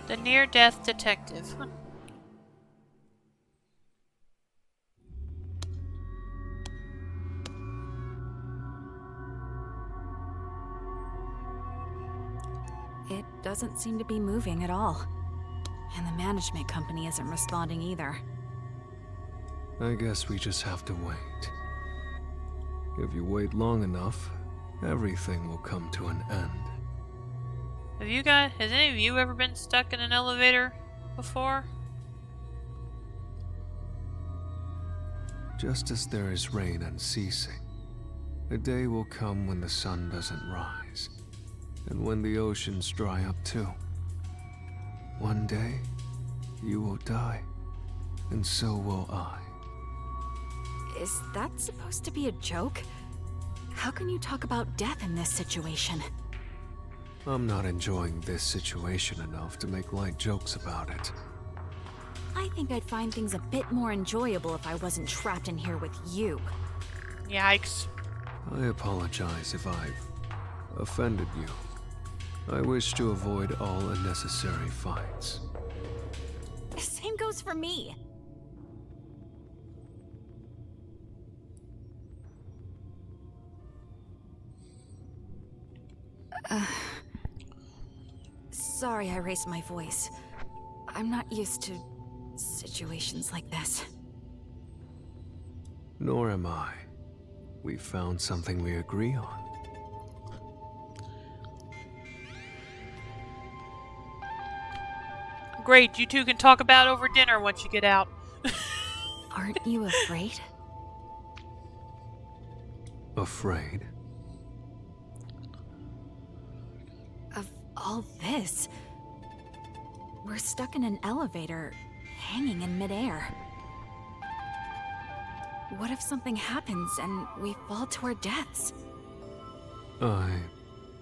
The near-death detective. It doesn't seem to be moving at all. And the management company isn't responding either. I guess we just have to wait. If you wait long enough, everything will come to an end. Has any of you ever been stuck in an elevator before? Just as there is rain unceasing, a day will come when the sun doesn't rise, and when the oceans dry up too. One day, you will die, and so will I. Is that supposed to be a joke? How can you talk about death in this situation? I'm not enjoying this situation enough to make light jokes about it. I think I'd find things a bit more enjoyable if I wasn't trapped in here with you. Yikes. I apologize if I've offended you. I wish to avoid all unnecessary fights. Same goes for me. Sorry I raised my voice. I'm not used to situations like this. Nor am I. We found something we agree on. Great, you two can talk about over dinner once you get out. Aren't you afraid? Afraid? Of all this? We're stuck in an elevator, hanging in midair. What if something happens and we fall to our deaths? I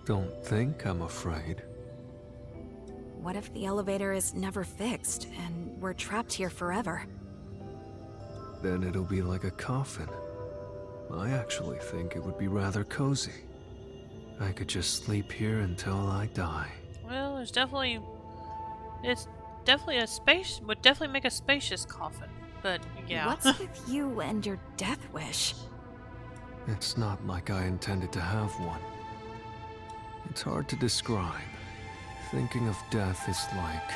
don't think I'm afraid. What if the elevator is never fixed and we're trapped here forever? Then it'll be like a coffin. I actually think it would be rather cozy. I could just sleep here until I die. Well, it's definitely a space, would definitely make a spacious coffin, but yeah. What's with you and your death wish? It's not like I intended to have one. It's hard to describe. Thinking of death is like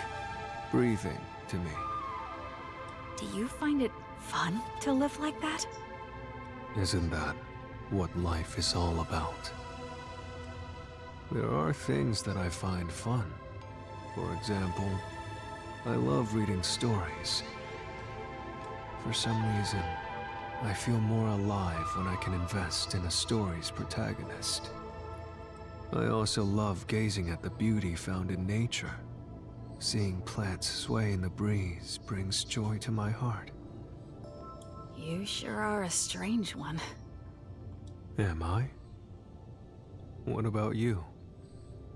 breathing to me. Do you find it fun to live like that? Isn't that what life is all about? There are things that I find fun. For example, I love reading stories. For some reason, I feel more alive when I can invest in a story's protagonist. I also love gazing at the beauty found in nature. Seeing plants sway in the breeze brings joy to my heart. You sure are a strange one. Am I? What about you?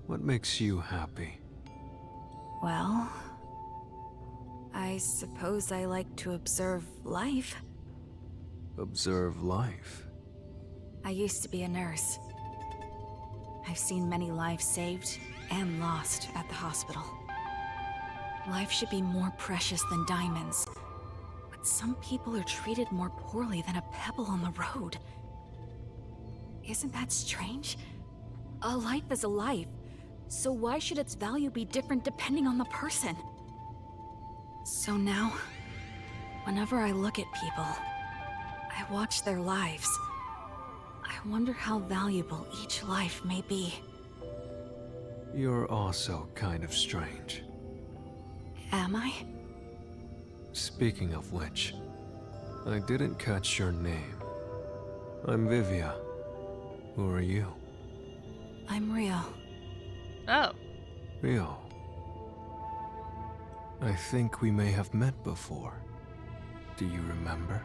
What makes you happy? Well, I suppose I like to observe life. Observe life. I used to be a nurse. I've seen many lives saved and lost at the hospital. Life should be more precious than diamonds, but some people are treated more poorly than a pebble on the road. Isn't that strange? A life is a life, so why should its value be different depending on the person? So now, whenever I look at people, I watch their lives. I wonder how valuable each life may be. You're also kind of strange. Am I? Speaking of which, I didn't catch your name. I'm Vivia. Who are you? I'm Rio. Oh. Rio. I think we may have met before. Do you remember?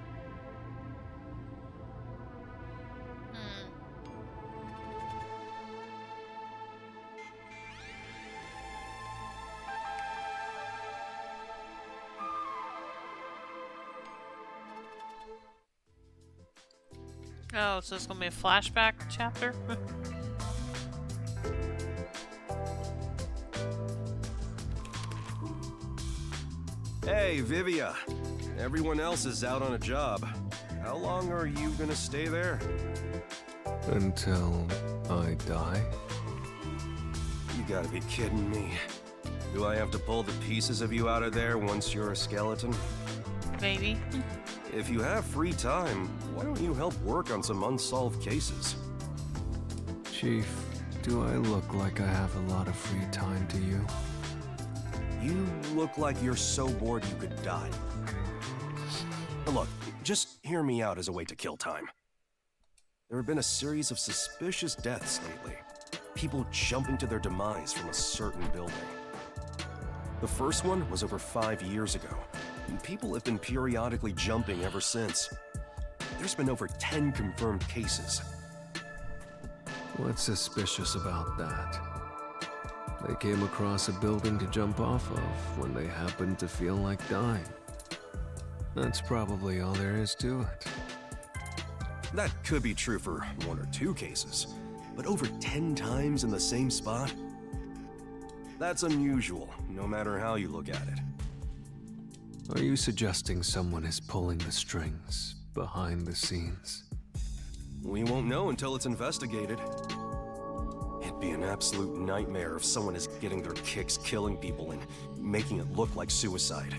Oh, so it's gonna be a flashback chapter? Hey, Vivia. Everyone else is out on a job. How long are you gonna stay there? Until I die? You gotta be kidding me. Do I have to pull the pieces of you out of there once you're a skeleton? Maybe. If you have free time, why don't you help work on some unsolved cases? Chief, do I look like I have a lot of free time to you? You look like you're so bored you could die. Look, just hear me out as a way to kill time. There have been a series of suspicious deaths lately. People jumping to their demise from a certain building. The first one was over 5 years ago, and people have been periodically jumping ever since. There's been over 10 confirmed cases. What's suspicious about that? They came across a building to jump off of when they happened to feel like dying. That's probably all there is to it. That could be true for 1 or 2 cases, but over 10 times in the same spot? That's unusual, no matter how you look at it. Are you suggesting someone is pulling the strings behind the scenes? We won't know until it's investigated. It'd be an absolute nightmare if someone is getting their kicks killing people and making it look like suicide.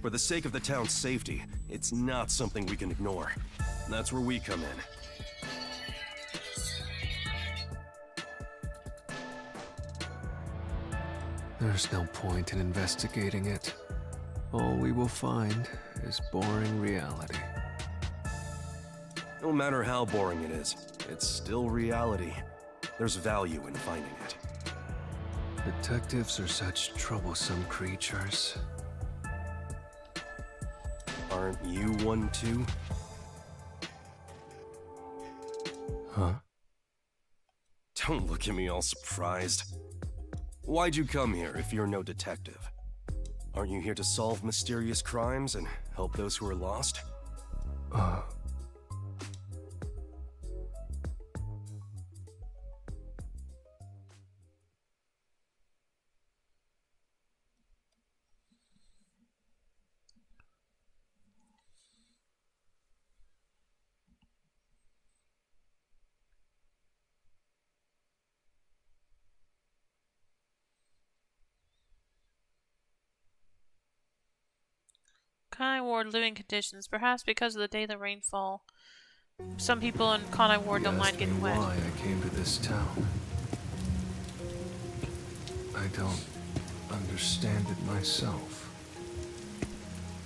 For the sake of the town's safety, it's not something we can ignore. That's where we come in. There's no point in investigating it. All we will find is boring reality. No matter how boring it is, it's still reality. There's value in finding it. Detectives are such troublesome creatures. Aren't you one too? Huh? Don't look at me all surprised. Why'd you come here if you're no detective? Aren't you here to solve mysterious crimes and help those who are lost? Conai Ward living conditions, perhaps because of the daily rainfall. Some people in Conai Ward don't mind getting wet. Why I came to this town. I don't understand it myself.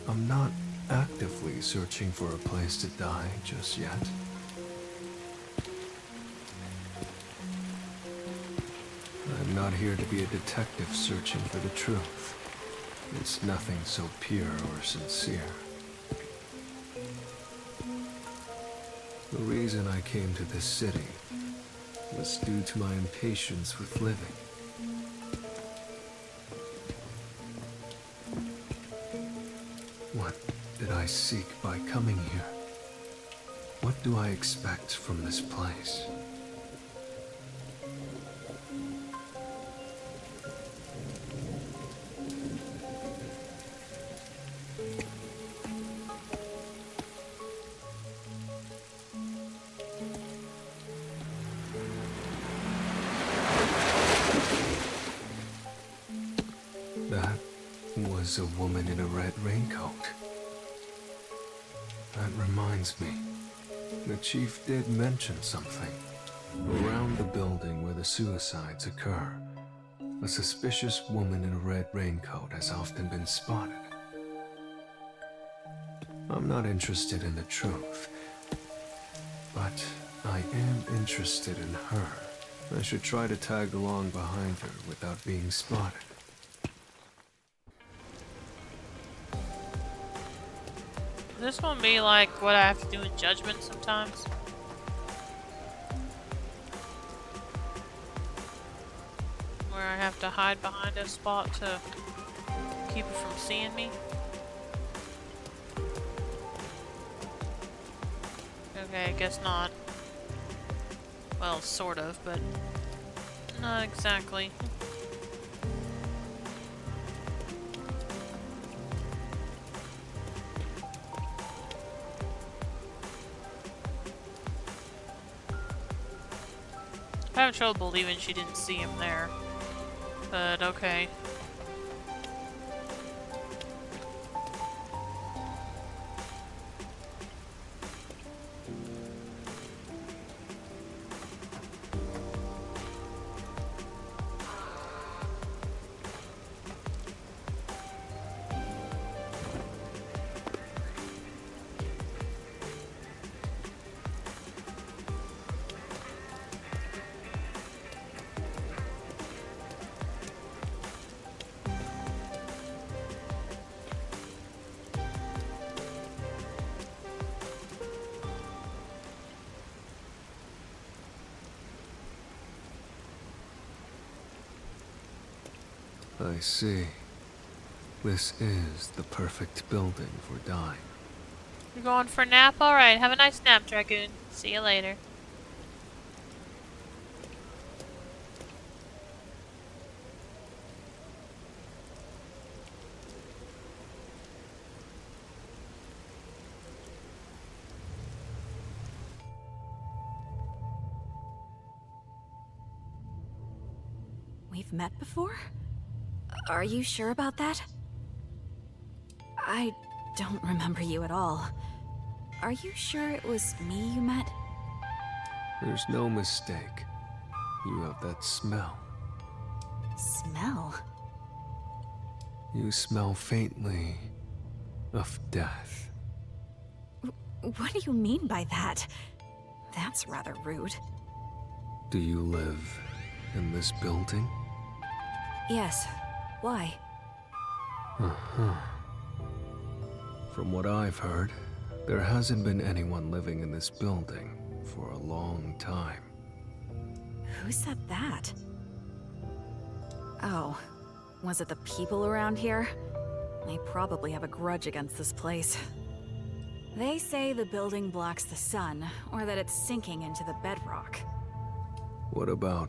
I'm not actively searching for a place to die just yet. I'm not here to be a detective searching for the truth. It's nothing so pure or sincere. The reason I came to this city was due to my impatience with living. What did I seek by coming here? What do I expect from this place? That was a woman in a red raincoat. That reminds me, the chief did mention something. Around the building where the suicides occur, a suspicious woman in a red raincoat has often been spotted. I'm not interested in the truth, but I am interested in her. I should try to tag along behind her without being spotted. This won't be like what I have to do in Judgment sometimes. Where I have to hide behind a spot to keep it from seeing me. Okay, I guess not. Well, sort of, but not exactly. I have trouble believing she didn't see him there. But okay. I see. This is the perfect building for dying. You're going for a nap? Alright, have a nice nap, Dragoon. See you later. We've met before? Are you sure about that? I don't remember you at all. Are you sure it was me you met? There's no mistake. You have that smell. Smell? You smell faintly of death. What do you mean by that? That's rather rude. Do you live in this building? Yes. Why? From what I've heard, there hasn't been anyone living in this building for a long time. Who said that? Oh, was it the people around here? They probably have a grudge against this place. They say the building blocks the sun, or that it's sinking into the bedrock. What about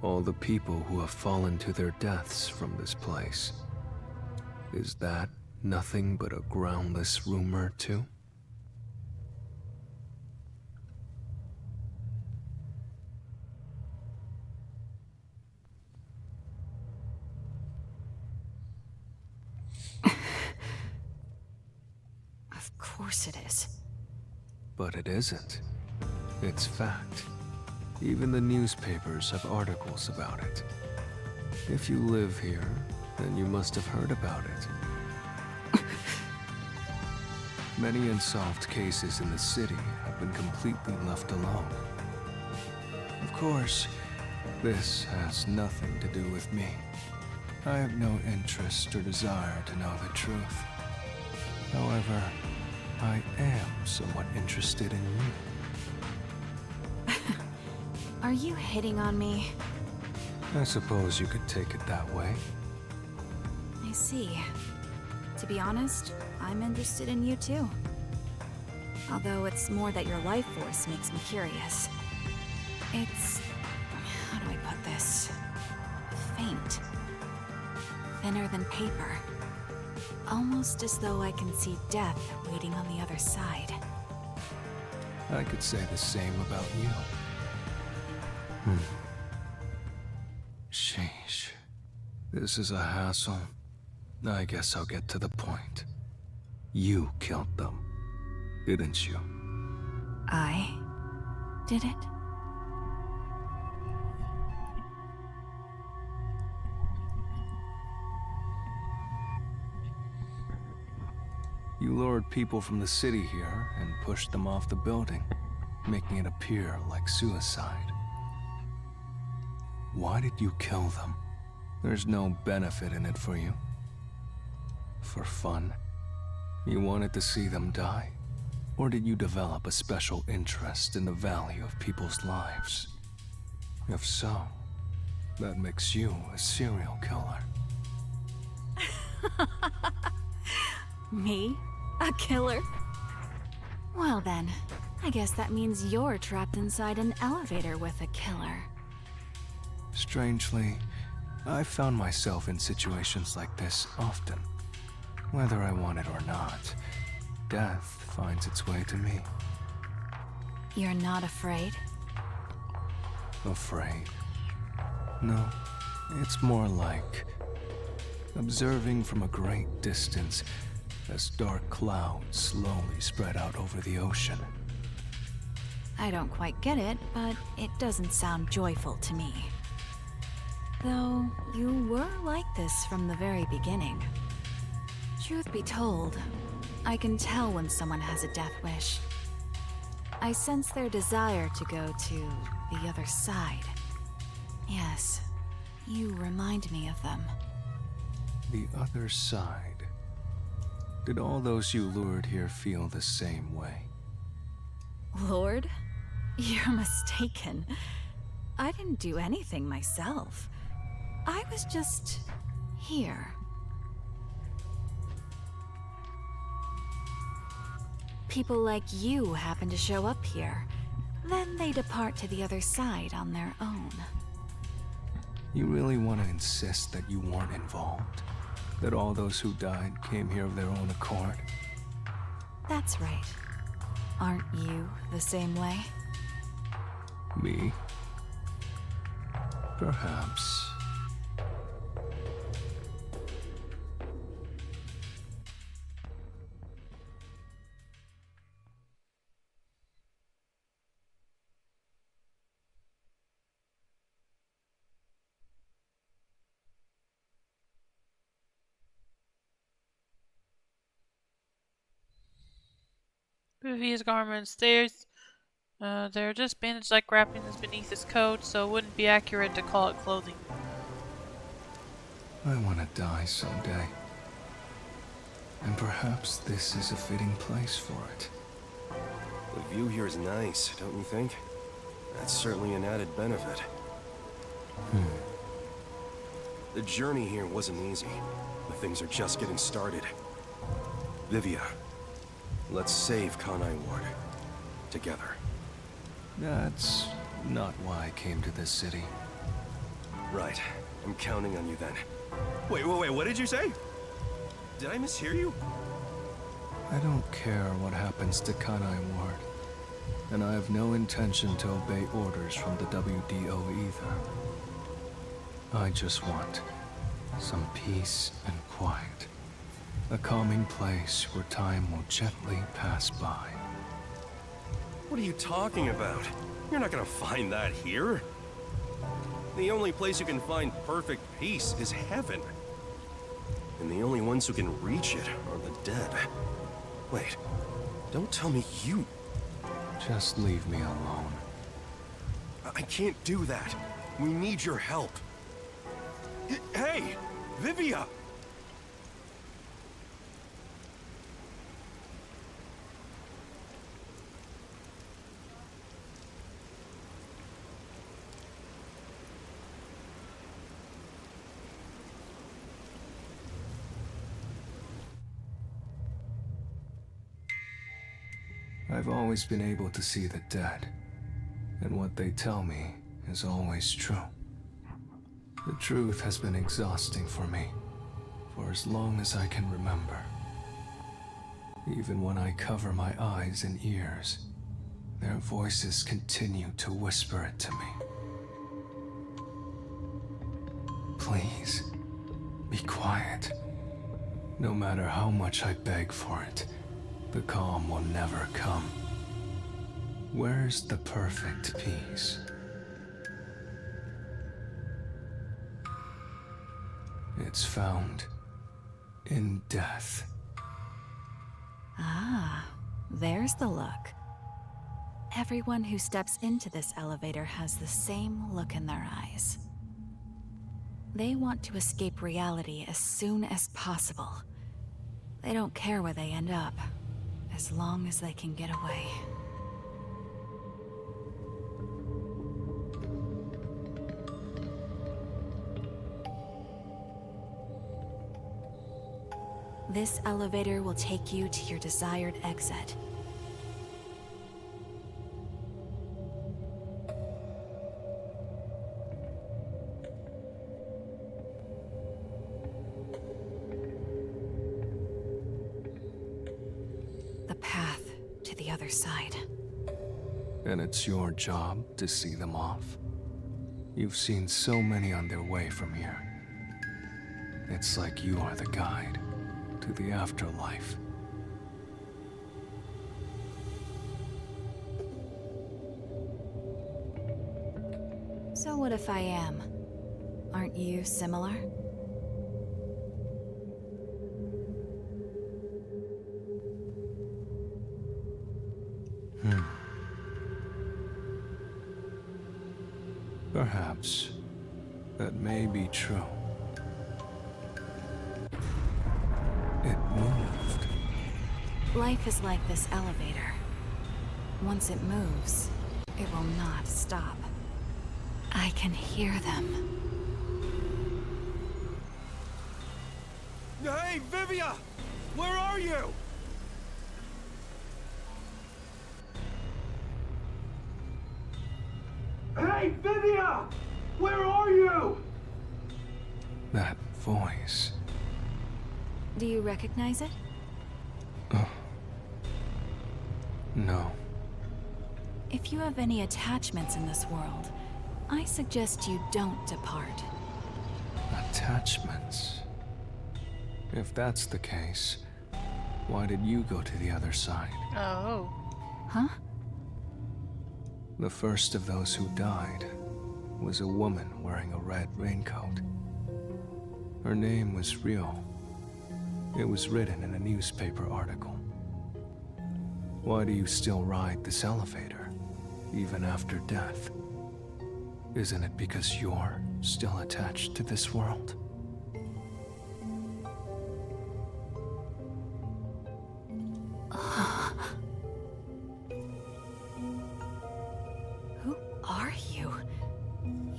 all the people who have fallen to their deaths from this place? Is that nothing but a groundless rumor, too? Of course it is. But it isn't. It's fact. Even the newspapers have articles about it. If you live here, then you must have heard about it. Many unsolved cases in the city have been completely left alone. Of course, this has nothing to do with me. I have no interest or desire to know the truth. However, I am somewhat interested in you. Are you hitting on me? I suppose you could take it that way. I see. To be honest, I'm interested in you too. Although it's more that your life force makes me curious. It's... how do I put this? Faint. Thinner than paper. Almost as though I can see death waiting on the other side. I could say the same about you. Sheesh. This is a hassle. I guess I'll get to the point. You killed them, didn't you? I did it? You lured people from the city here and pushed them off the building, making it appear like suicide. Why did you kill them? There's no benefit in it for you. For fun? You wanted to see them die? Or did you develop a special interest in the value of people's lives? If so, that makes you a serial killer. Me? A killer? Well then, I guess that means you're trapped inside an elevator with a killer. Strangely, I've found myself in situations like this often. Whether I want it or not, death finds its way to me. You're not afraid? Afraid? No, it's more like observing from a great distance as dark clouds slowly spread out over the ocean. I don't quite get it, but it doesn't sound joyful to me. Though, you were like this from the very beginning. Truth be told, I can tell when someone has a death wish. I sense their desire to go to the other side. Yes, you remind me of them. The other side. Did all those you lured here feel the same way? Lord? You're mistaken. I didn't do anything myself. I was just here. People like you happen to show up here. Then they depart to the other side on their own. You really want to insist that you weren't involved? That all those who died came here of their own accord? That's right. Aren't you the same way? Me? Perhaps. Vivia's garments. They're just bandage-like wrappings beneath his coat, so it wouldn't be accurate to call it clothing. I want to die someday. And perhaps this is a fitting place for it. The view here is nice, don't you think? That's certainly an added benefit. The journey here wasn't easy, but things are just getting started. Vivia, let's save Kanai Ward. Together. That's not why I came to this city. Right. I'm counting on you then. Wait, what did you say? Did I mishear you? I don't care what happens to Kanai Ward. And I have no intention to obey orders from the WDO either. I just want some peace and quiet. A calming place where time will gently pass by. What are you talking about? You're not gonna find that here. The only place you can find perfect peace is heaven. And the only ones who can reach it are the dead. Wait, don't tell me you... Just leave me alone. I can't do that. We need your help. Hey, Vivia! I've always been able to see the dead, and what they tell me is always true. The truth has been exhausting for me, for as long as I can remember. Even when I cover my eyes and ears, their voices continue to whisper it to me. Please, be quiet. No matter how much I beg for it, the calm will never come. Where's the perfect peace? It's found in death. Ah, there's the look. Everyone who steps into this elevator has the same look in their eyes. They want to escape reality as soon as possible. They don't care where they end up, as long as they can get away. This elevator will take you to your desired exit. The path to the other side. And it's your job to see them off. You've seen so many on their way from here. It's like you are the guide to the afterlife. So what if I am? Aren't you similar? Perhaps that may be true. It moved. Life is like this elevator. Once it moves, it will not stop. I can hear them. Hey, Vivia! Where are you? Hey, Vivia! Where are you? That voice. Do you recognize it? No. If you have any attachments in this world, I suggest you don't depart. Attachments? If that's the case, why did you go to the other side? Oh. Huh? The first of those who died was a woman wearing a red raincoat. Her name was Rio. It was written in a newspaper article. Why do you still ride this elevator, even after death? Isn't it because you're still attached to this world? Who are you?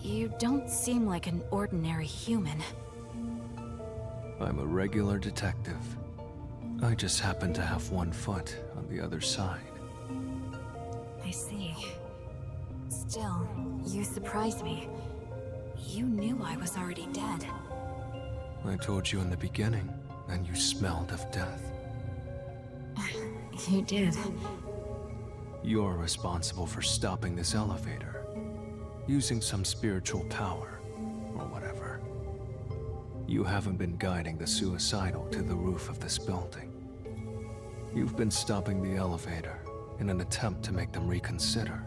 You don't seem like an ordinary human. I'm a regular detective. I just happen to have one foot on the other side. I see. Still, you surprised me. You knew I was already dead. I told you in the beginning, and you smelled of death. You did. You're responsible for stopping this elevator, using some spiritual power, or whatever. You haven't been guiding the suicidal to the roof of this building. You've been stopping the elevator in an attempt to make them reconsider.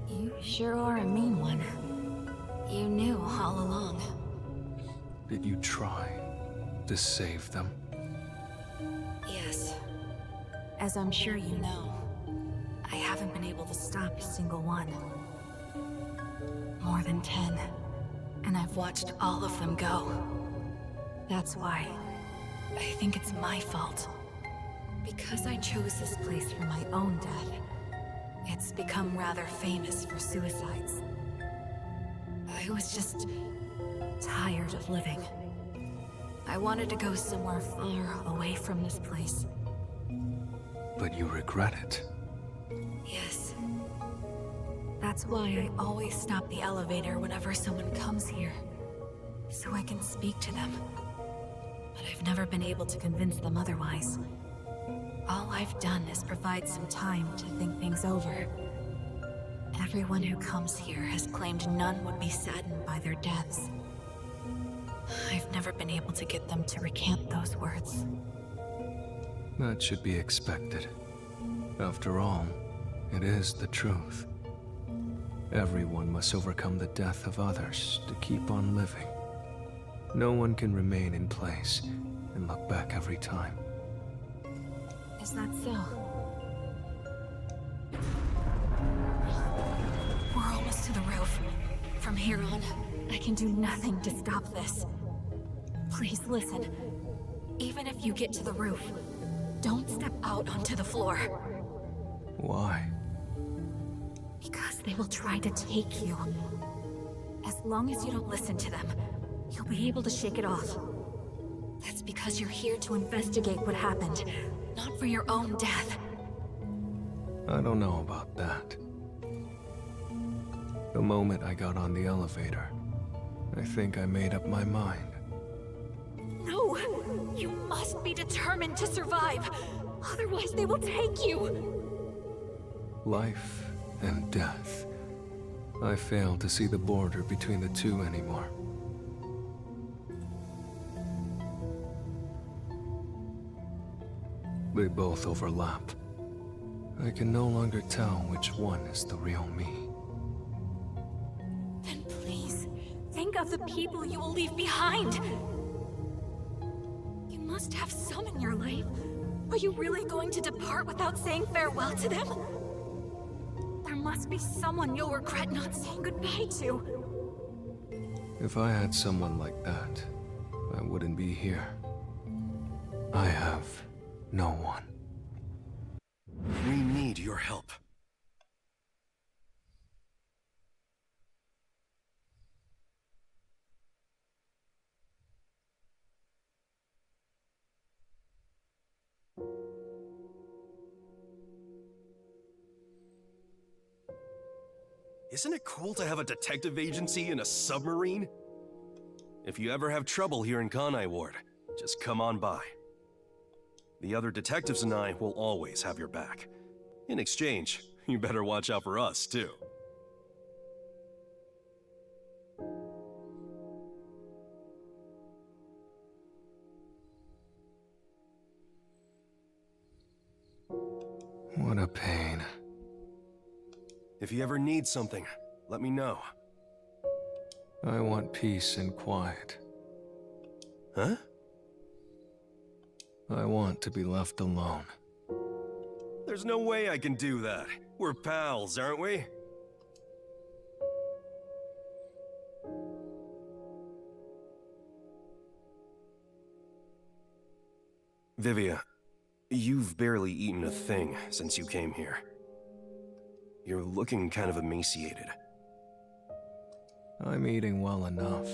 You sure are a mean one. You knew all along. Did you try to save them? Yes. As I'm sure you know, I haven't been able to stop a single one. More than 10. And I've watched all of them go. That's why I think it's my fault. Because I chose this place for my own death, it's become rather famous for suicides. I was just tired of living. I wanted to go somewhere far away from this place. But you regret it. Yes. That's why I always stop the elevator whenever someone comes here, so I can speak to them. But I've never been able to convince them otherwise. All I've done is provide some time to think things over. Everyone who comes here has claimed none would be saddened by their deaths. I've never been able to get them to recant those words. That should be expected. After all, it is the truth. Everyone must overcome the death of others to keep on living. No one can remain in place and look back every time. Is that so? We're almost to the roof. From here on, I can do nothing to stop this. Please listen. Even if you get to the roof, don't step out onto the floor. Why? Because they will try to take you. As long as you don't listen to them, you'll be able to shake it off. That's because you're here to investigate what happened, not for your own death. I don't know about that. The moment I got on the elevator, I think I made up my mind. No! You must be determined to survive! Otherwise they will take you! Life and death. I fail to see the border between the two anymore. They both overlap. I can no longer tell which one is the real me. Then please, think of the people you will leave behind! You must have some in your life. Are you really going to depart without saying farewell to them? There must be someone you'll regret not saying goodbye to. If I had someone like that, I wouldn't be here. I have no one. We need your help. Isn't it cool to have a detective agency in a submarine? If you ever have trouble here in Kanai Ward, just come on by. The other detectives and I will always have your back. In exchange, you better watch out for us, too. What a pain. If you ever need something, let me know. I want peace and quiet. Huh? I want to be left alone. There's no way I can do that. We're pals, aren't we? Vivia, you've barely eaten a thing since you came here. You're looking kind of emaciated. I'm eating well enough.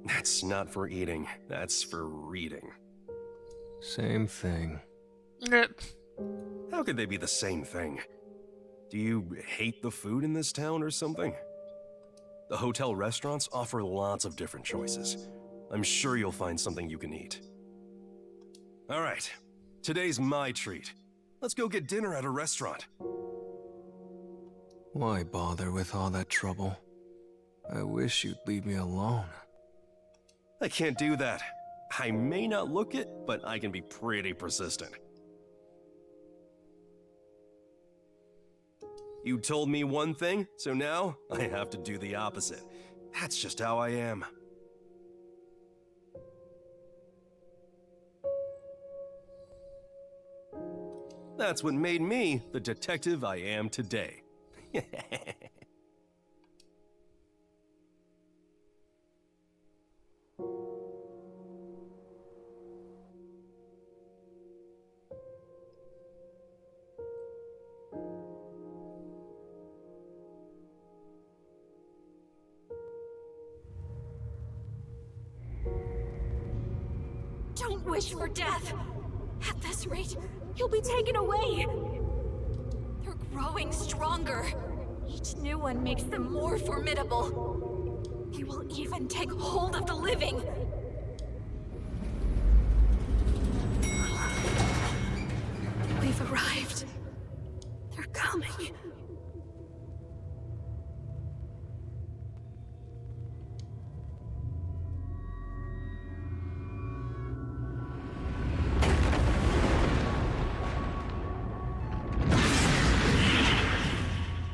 That's not for eating, that's for reading. Same thing. How could they be the same thing? Do you hate the food in this town or something? The hotel restaurants offer lots of different choices. I'm sure you'll find something you can eat. All right, today's my treat. Let's go get dinner at a restaurant. Why bother with all that trouble? I wish you'd leave me alone. I can't do that. I may not look it, but I can be pretty persistent. You told me one thing, so now I have to do the opposite. That's just how I am. That's what made me the detective I am today. Don't wish for death! At this rate, you'll be taken away! They're growing stronger. Each new one makes them more formidable. They will even take hold of the living. We've arrived. They're coming.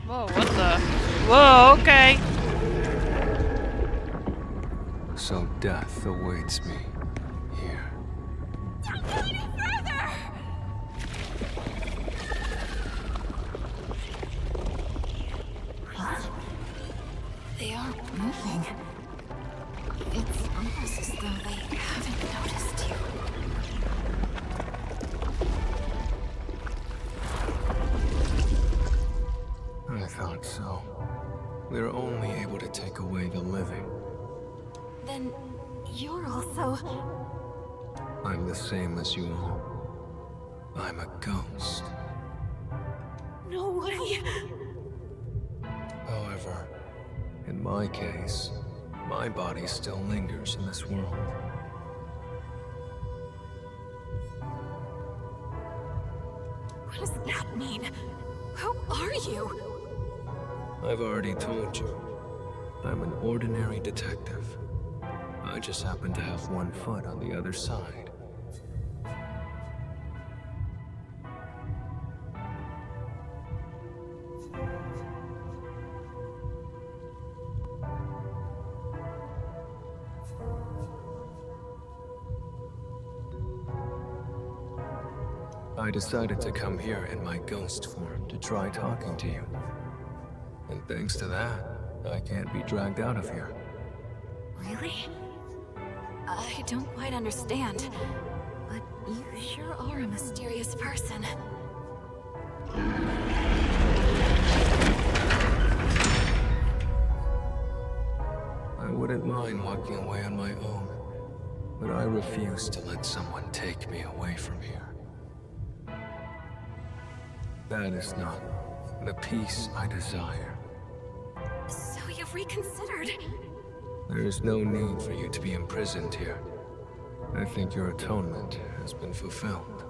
Whoa, what the? Whoa, okay. So death awaits me here. Don't go any further! They aren't moving. It's almost as though they haven't noticed you. I thought so. They're only able to take away the living. Then you're also... I'm the same as you all. I'm a ghost. No way! However, in my case, my body still lingers in this world. What does that mean? Who are you? I've already told you. I'm an ordinary detective. I just happen to have one foot on the other side. I decided to come here in my ghost form to try talking to you. And thanks to that, I can't be dragged out of here. Really? I don't quite understand, but you sure are a mysterious person. I wouldn't mind walking away on my own, but I refuse to let someone take me away from here. That is not the peace I desire. So you've reconsidered? There is no need for you to be imprisoned here. I think your atonement has been fulfilled.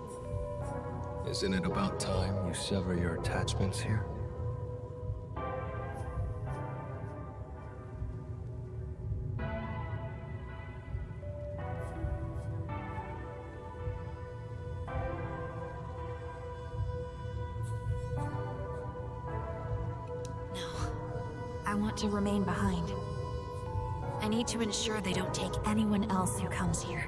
Isn't it about time you sever your attachments here? No. I want to remain behind. I need to ensure they don't take anyone else who comes here.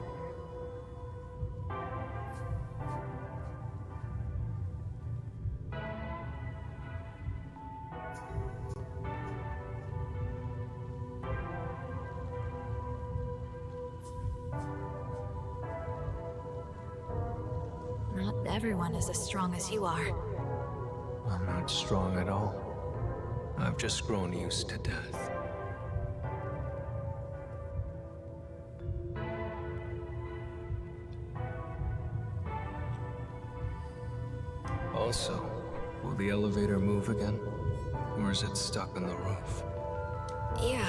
Not everyone is as strong as you are. I'm not strong at all. I've just grown used to death. Also, will the elevator move again? Or is it stuck on the roof? Yeah,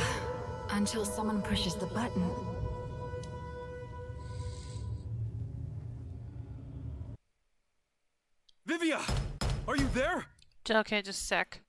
until someone pushes the button. Vivia! Are you there? Okay, just a sec.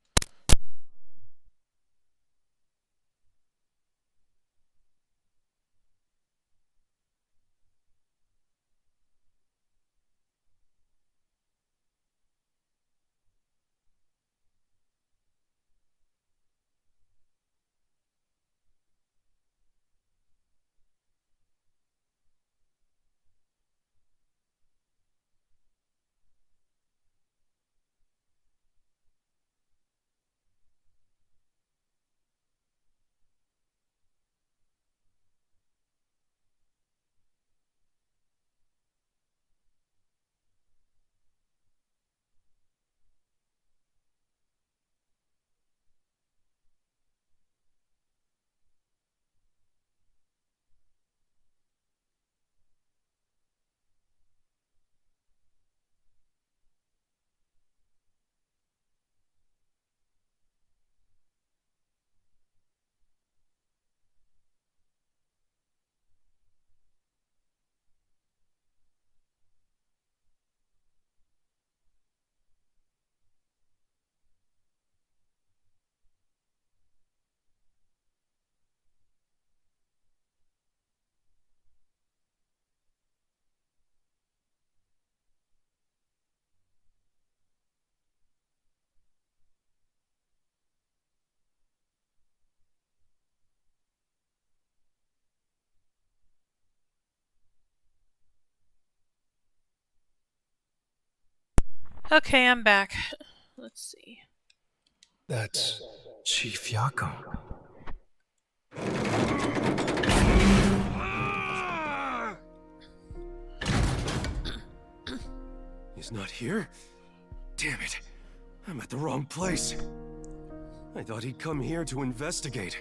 Okay, I'm back. Let's see. That's Chief Yako. He's not here? Damn it. I'm at the wrong place. I thought he'd come here to investigate.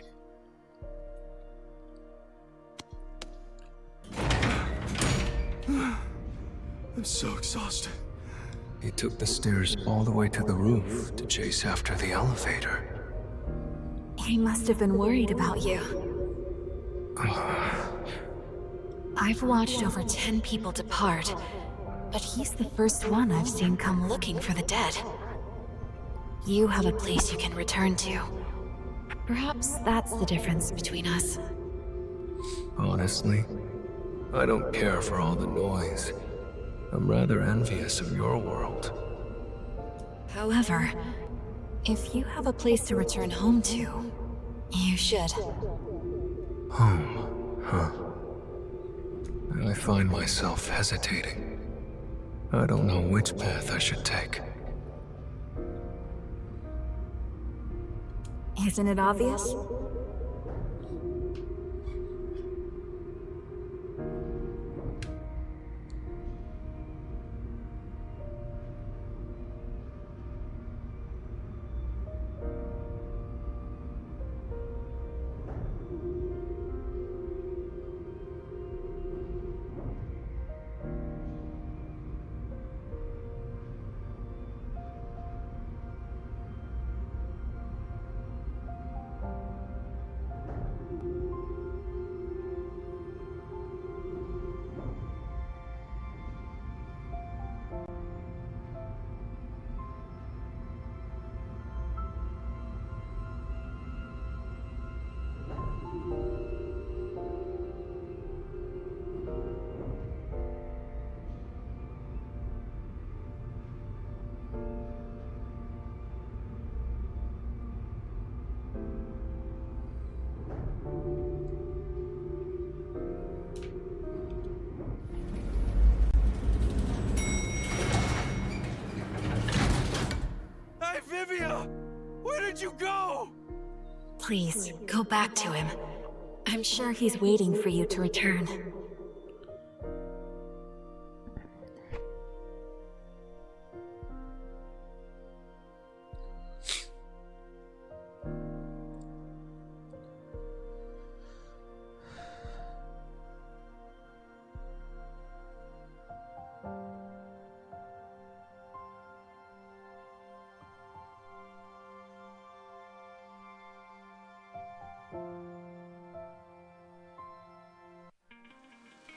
I'm so exhausted. He took the stairs all the way to the roof to chase after the elevator. He must have been worried about you. I've watched over 10 people depart, but he's the first one I've seen come looking for the dead. You have a place you can return to. Perhaps that's the difference between us. Honestly, I don't care for all the noise. I'm rather envious of your world. However, if you have a place to return home to, you should. Home, huh? I find myself hesitating. I don't know which path I should take. Isn't it obvious? Where did you go? Please, go back to him. I'm sure he's waiting for you to return.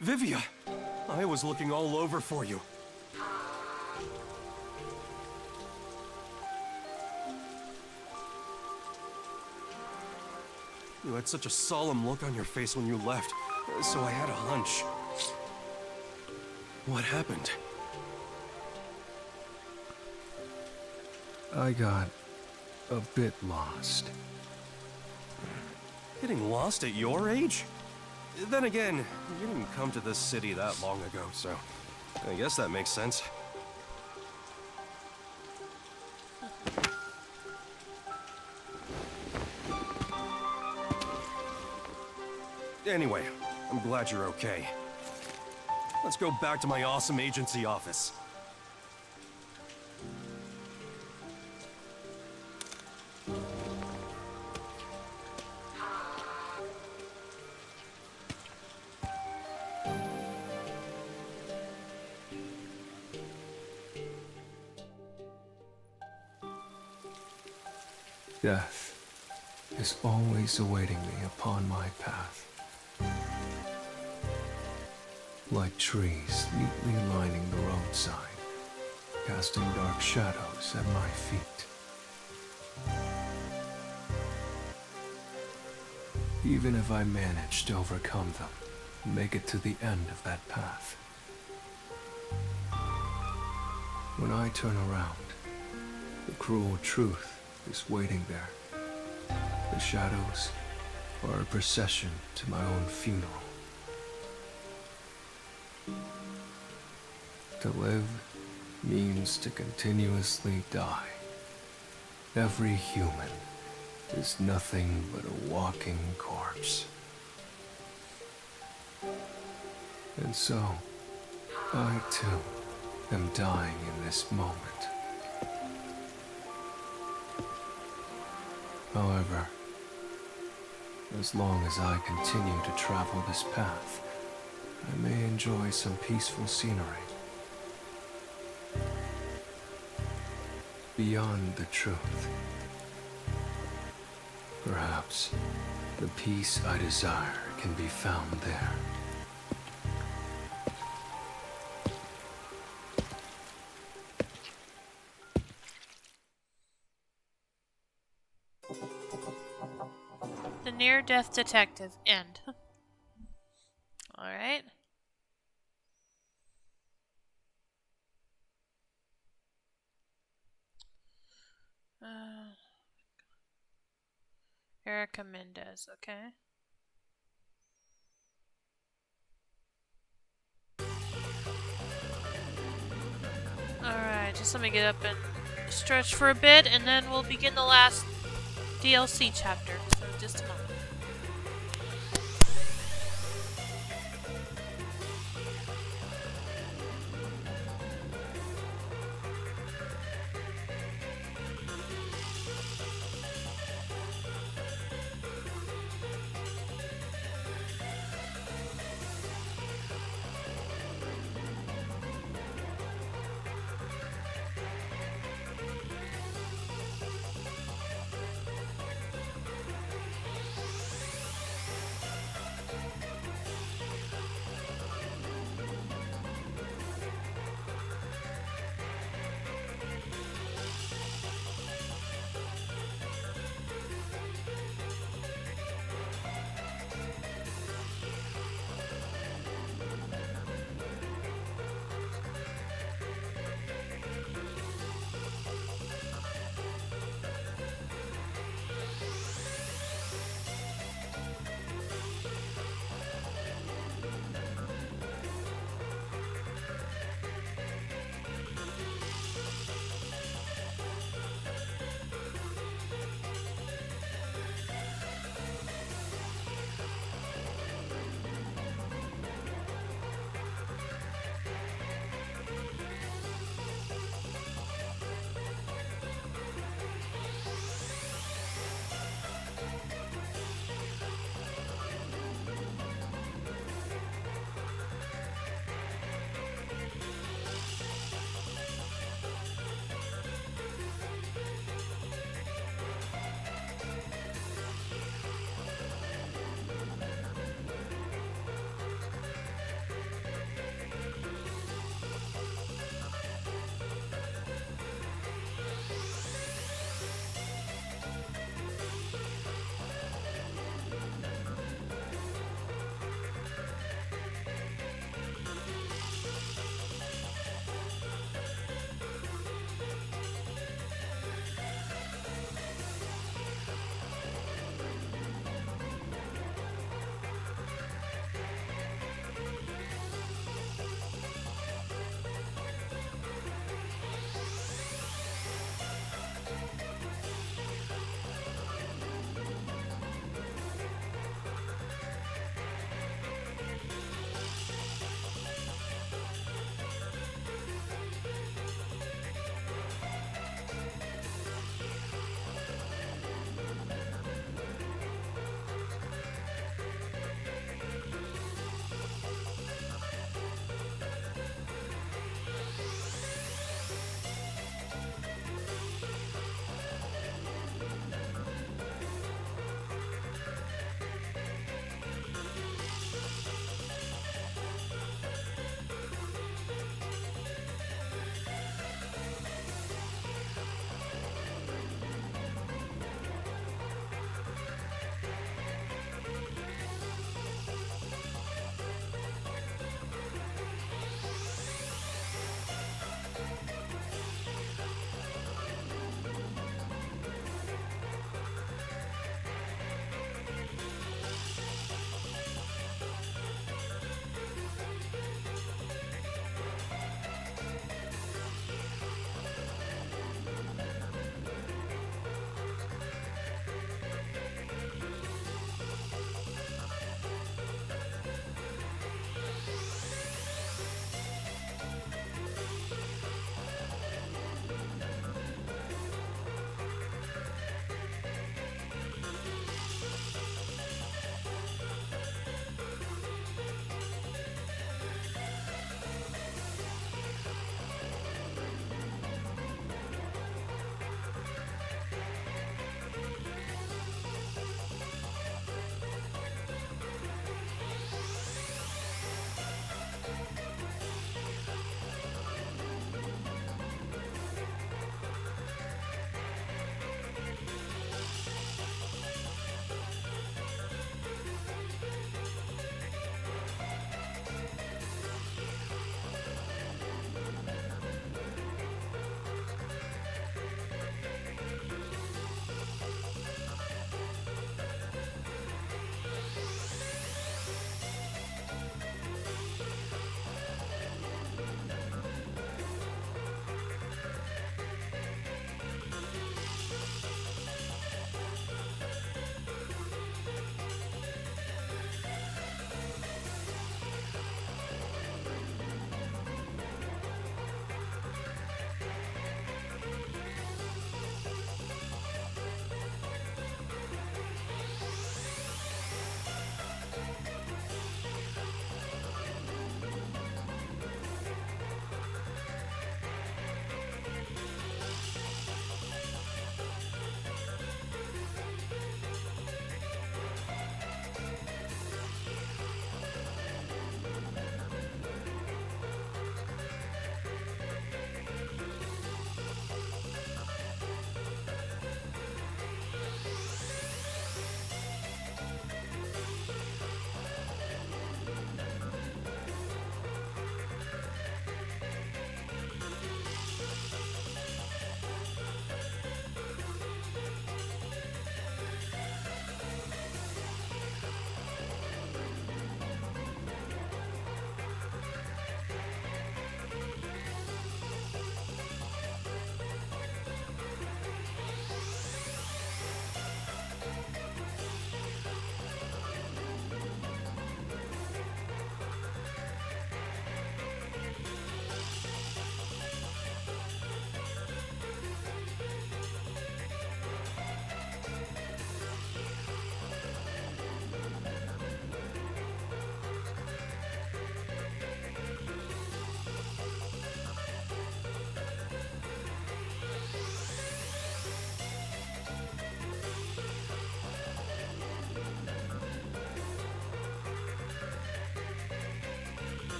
Vivia! I was looking all over for you. You had such a solemn look on your face when you left, so I had a hunch. What happened? I got a bit lost. Getting lost at your age? Then again, you didn't come to this city that long ago, so I guess that makes sense. Anyway, I'm glad you're okay. Let's go back to my awesome agency office. Death is always awaiting me upon my path. Like trees neatly lining the roadside, casting dark shadows at my feet. Even if I manage to overcome them, and make it to the end of that path. When I turn around, the cruel truth is waiting there. The shadows are a procession to my own funeral. To live means to continuously die. Every human is nothing but a walking corpse. And so, I too am dying in this moment. However, as long as I continue to travel this path, I may enjoy some peaceful scenery. Beyond the truth. Perhaps the peace I desire can be found there. The Near-Death Detective. End. Alright. Erica Mendez, okay. Alright, just let me get up and stretch for a bit, and then we'll begin the last DLC chapter. So just a moment.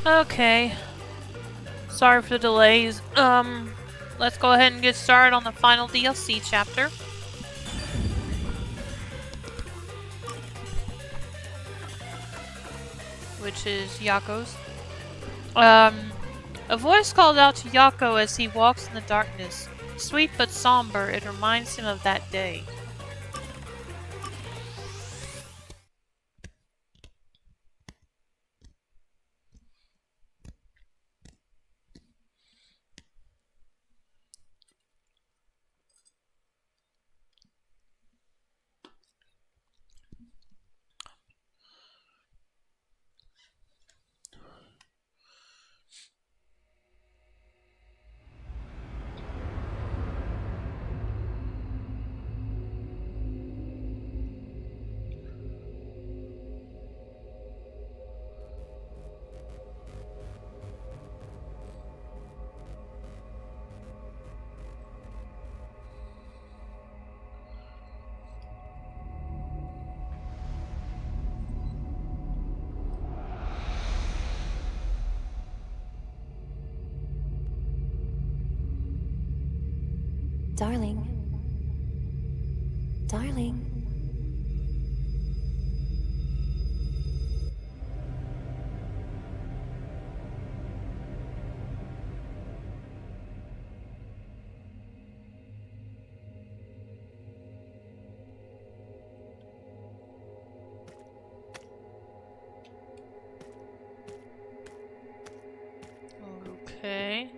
Okay. Sorry for the delays. Let's go ahead and get started on the final DLC chapter. Which is Yako's. A voice called out to Yako as he walks in the darkness. Sweet but somber, it reminds him of that day. Darling. Darling. Okay.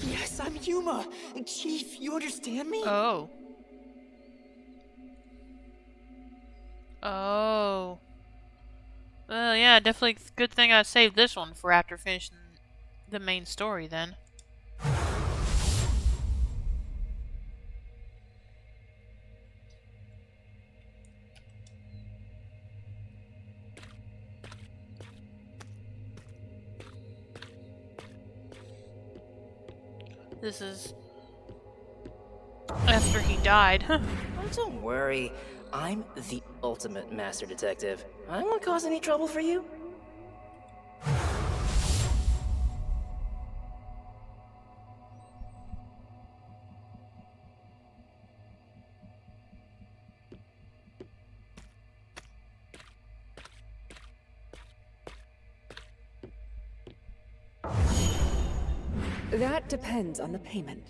Yes, I'm Yuma! Chief, you understand me? Oh. Oh. Well, yeah, definitely good thing I saved this one for after finishing the main story then. This is after he died. Oh, don't worry. I'm the ultimate master detective. I won't cause any trouble for you. That depends on the payment.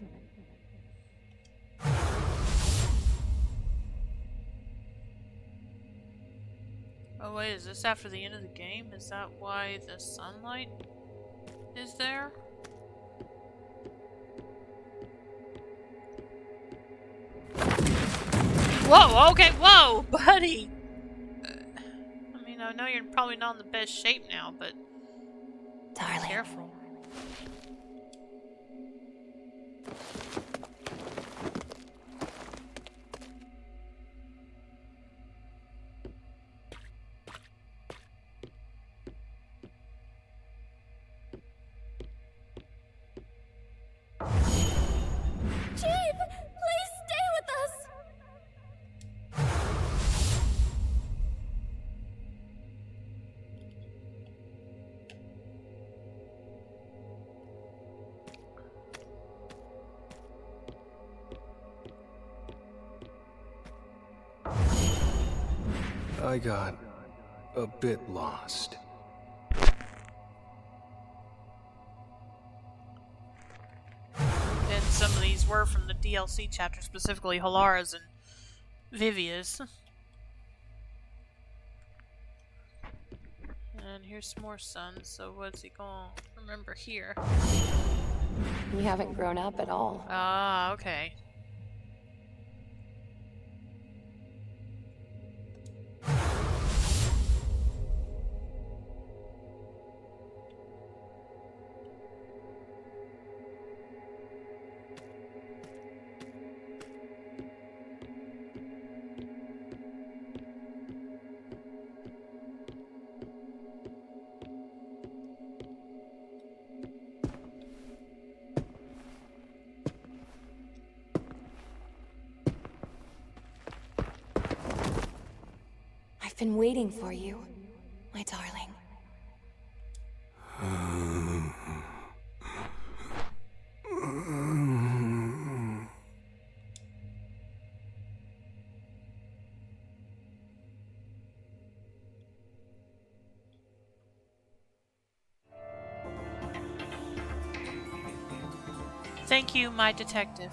Oh wait, is this after the end of the game? Is that why the sunlight is there? Whoa, okay, whoa, buddy! I mean, I know you're probably not in the best shape now, but... Darling. Be careful. Chief, please stay with us! I got a bit lost. And some of these were from the DLC chapter, specifically Halara's and Vivia's. And here's some more suns, so what's he gonna remember here? You haven't grown up at all. Ah, okay. I've been waiting for you, my darling. Thank you, my detective.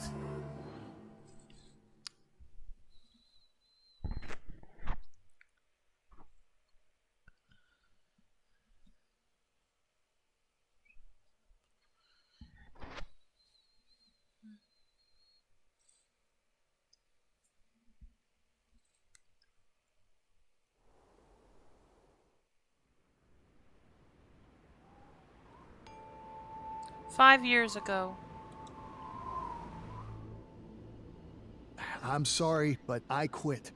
Five years ago. I'm sorry, but I quit.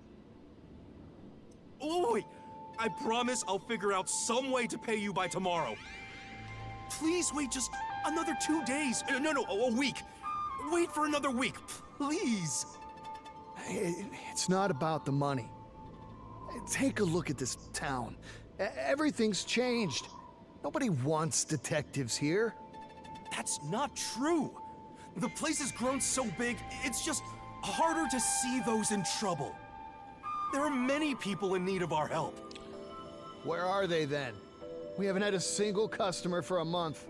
Oh, wait! I promise I'll figure out some way to pay you by tomorrow. Please wait just another 2 days. No, a week. Wait for another week, please. It's not about the money. Take a look at this town. Everything's changed. Nobody wants detectives here. That's not true. The place has grown so big, it's just harder to see those in trouble. There are many people in need of our help. Where are they then? We haven't had a single customer for a month.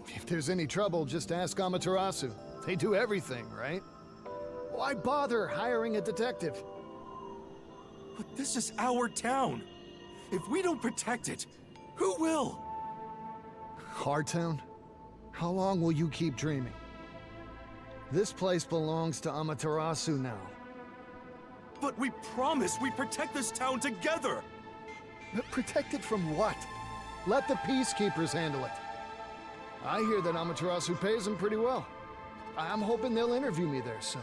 If there's any trouble, just ask Amaterasu. They do everything, right? Why bother hiring a detective? But this is our town. If we don't protect it, who will? Our town? How long will you keep dreaming? This place belongs to Amaterasu now. But we promise we protect this town together! But protect it from what? Let the Peacekeepers handle it. I hear that Amaterasu pays them pretty well. I'm hoping they'll interview me there soon.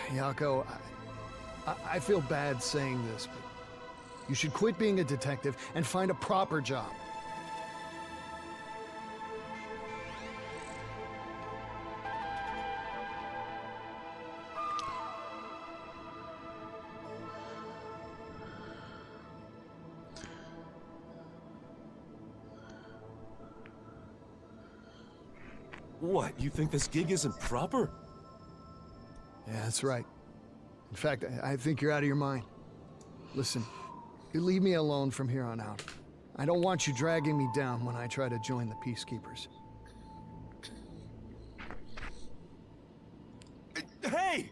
Yako, I feel bad saying this, but you should quit being a detective and find a proper job. What, you think this gig isn't proper? Yeah, that's right. In fact, I think you're out of your mind. Listen, you leave me alone from here on out. I don't want you dragging me down when I try to join the Peacekeepers. Hey!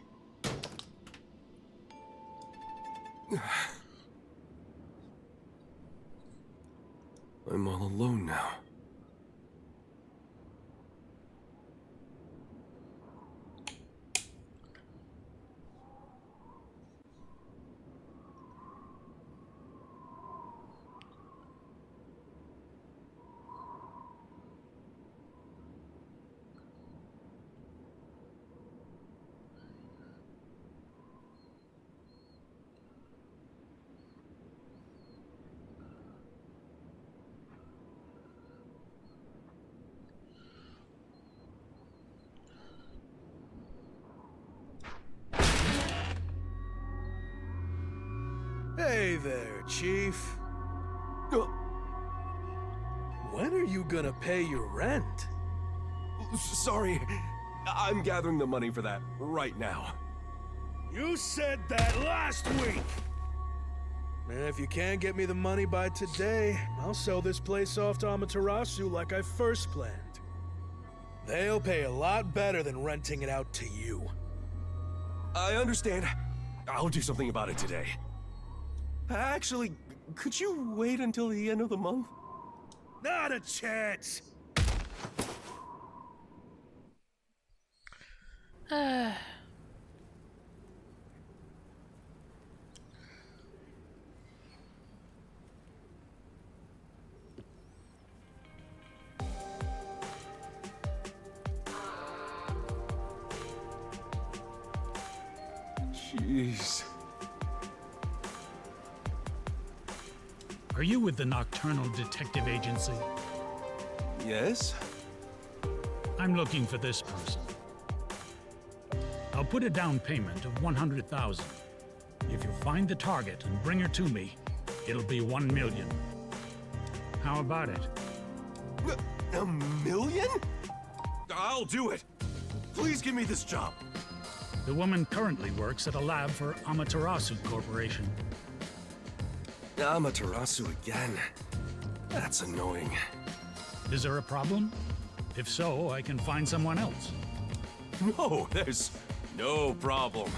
I'm all alone now. Hey there, Chief. When are you gonna pay your rent? Sorry, I'm gathering the money for that right now. You said that last week! And if you can't get me the money by today, I'll sell this place off to Amaterasu like I first planned. They'll pay a lot better than renting it out to you. I understand. I'll do something about it today. Actually, could you wait until the end of the month? Not a chance! Jeez. Are you with the Nocturnal Detective Agency? Yes? I'm looking for this person. I'll put a down payment of 100,000. If you find the target and bring her to me, it'll be 1 million. How about it? A million? I'll do it. Please give me this job. The woman currently works at a lab for Amaterasu Corporation. Amaterasu again. That's annoying. Is there a problem? If so, I can find someone else. No, there's no problem.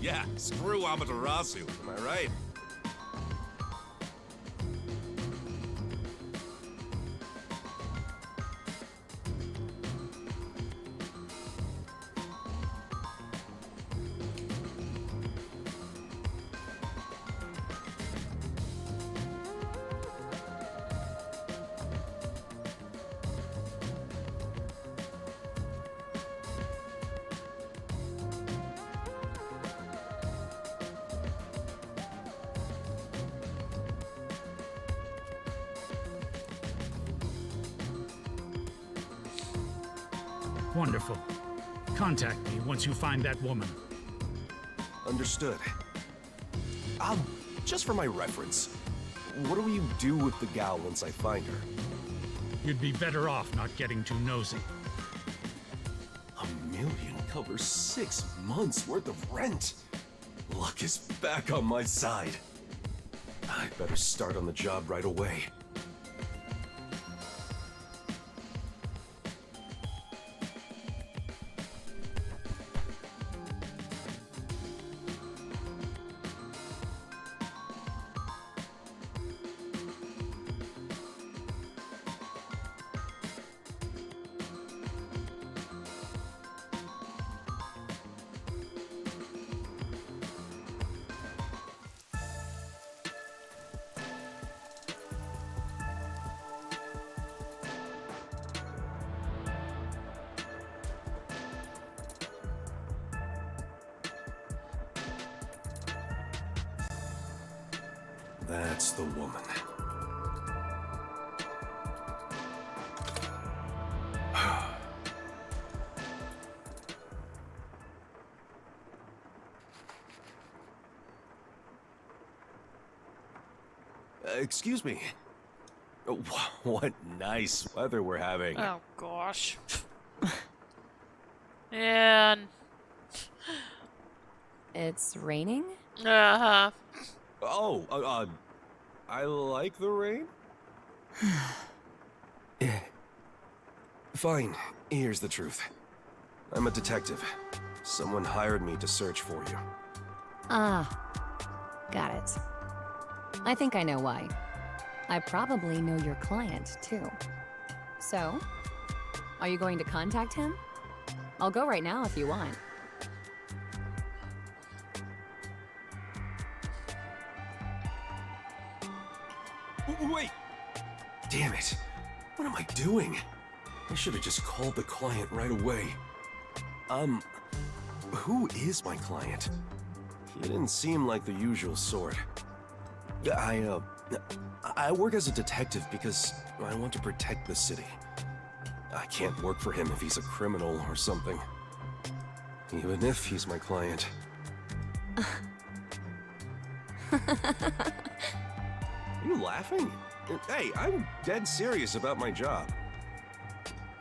Yeah, screw Amaterasu, am I right? Wonderful. Contact me once you find that woman. Understood. Just for my reference, what do you do with the gal once I find her? You'd be better off not getting too nosy. $1 million covers 6 months worth of rent. Luck is back on my side. I better start on the job right away. That's the woman. Excuse me. What nice weather we're having. Oh, gosh. And... It's raining? Uh-huh. Oh, I like the rain. Fine, here's the truth. I'm a detective. Someone hired me to search for you. Ah, got it. I think I know why. I probably know your client, too. So, are you going to contact him? I'll go right now if you want. Wait! Damn it! What am I doing? I should have just called the client right away. Who is my client? He didn't seem like the usual sort. I work as a detective because I want to protect the city. I can't work for him if he's a criminal or something. Even if he's my client. Are you laughing? Hey, I'm dead serious about my job.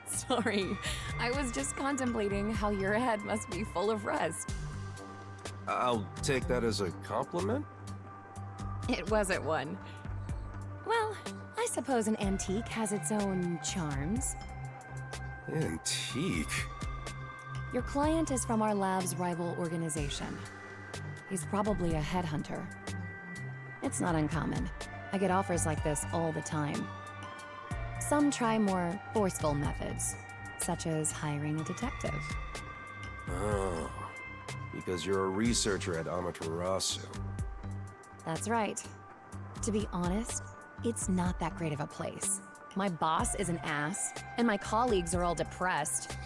Sorry, I was just contemplating how your head must be full of rust. I'll take that as a compliment. It wasn't one. Well, I suppose an antique has its own charms. Antique? Your client is from our lab's rival organization. He's probably a headhunter. It's not uncommon. I get offers like this all the time. Some try more forceful methods, such as hiring a detective. Oh, because you're a researcher at Amaterasu. That's right. To be honest, it's not that great of a place. My boss is an ass, and my colleagues are all depressed.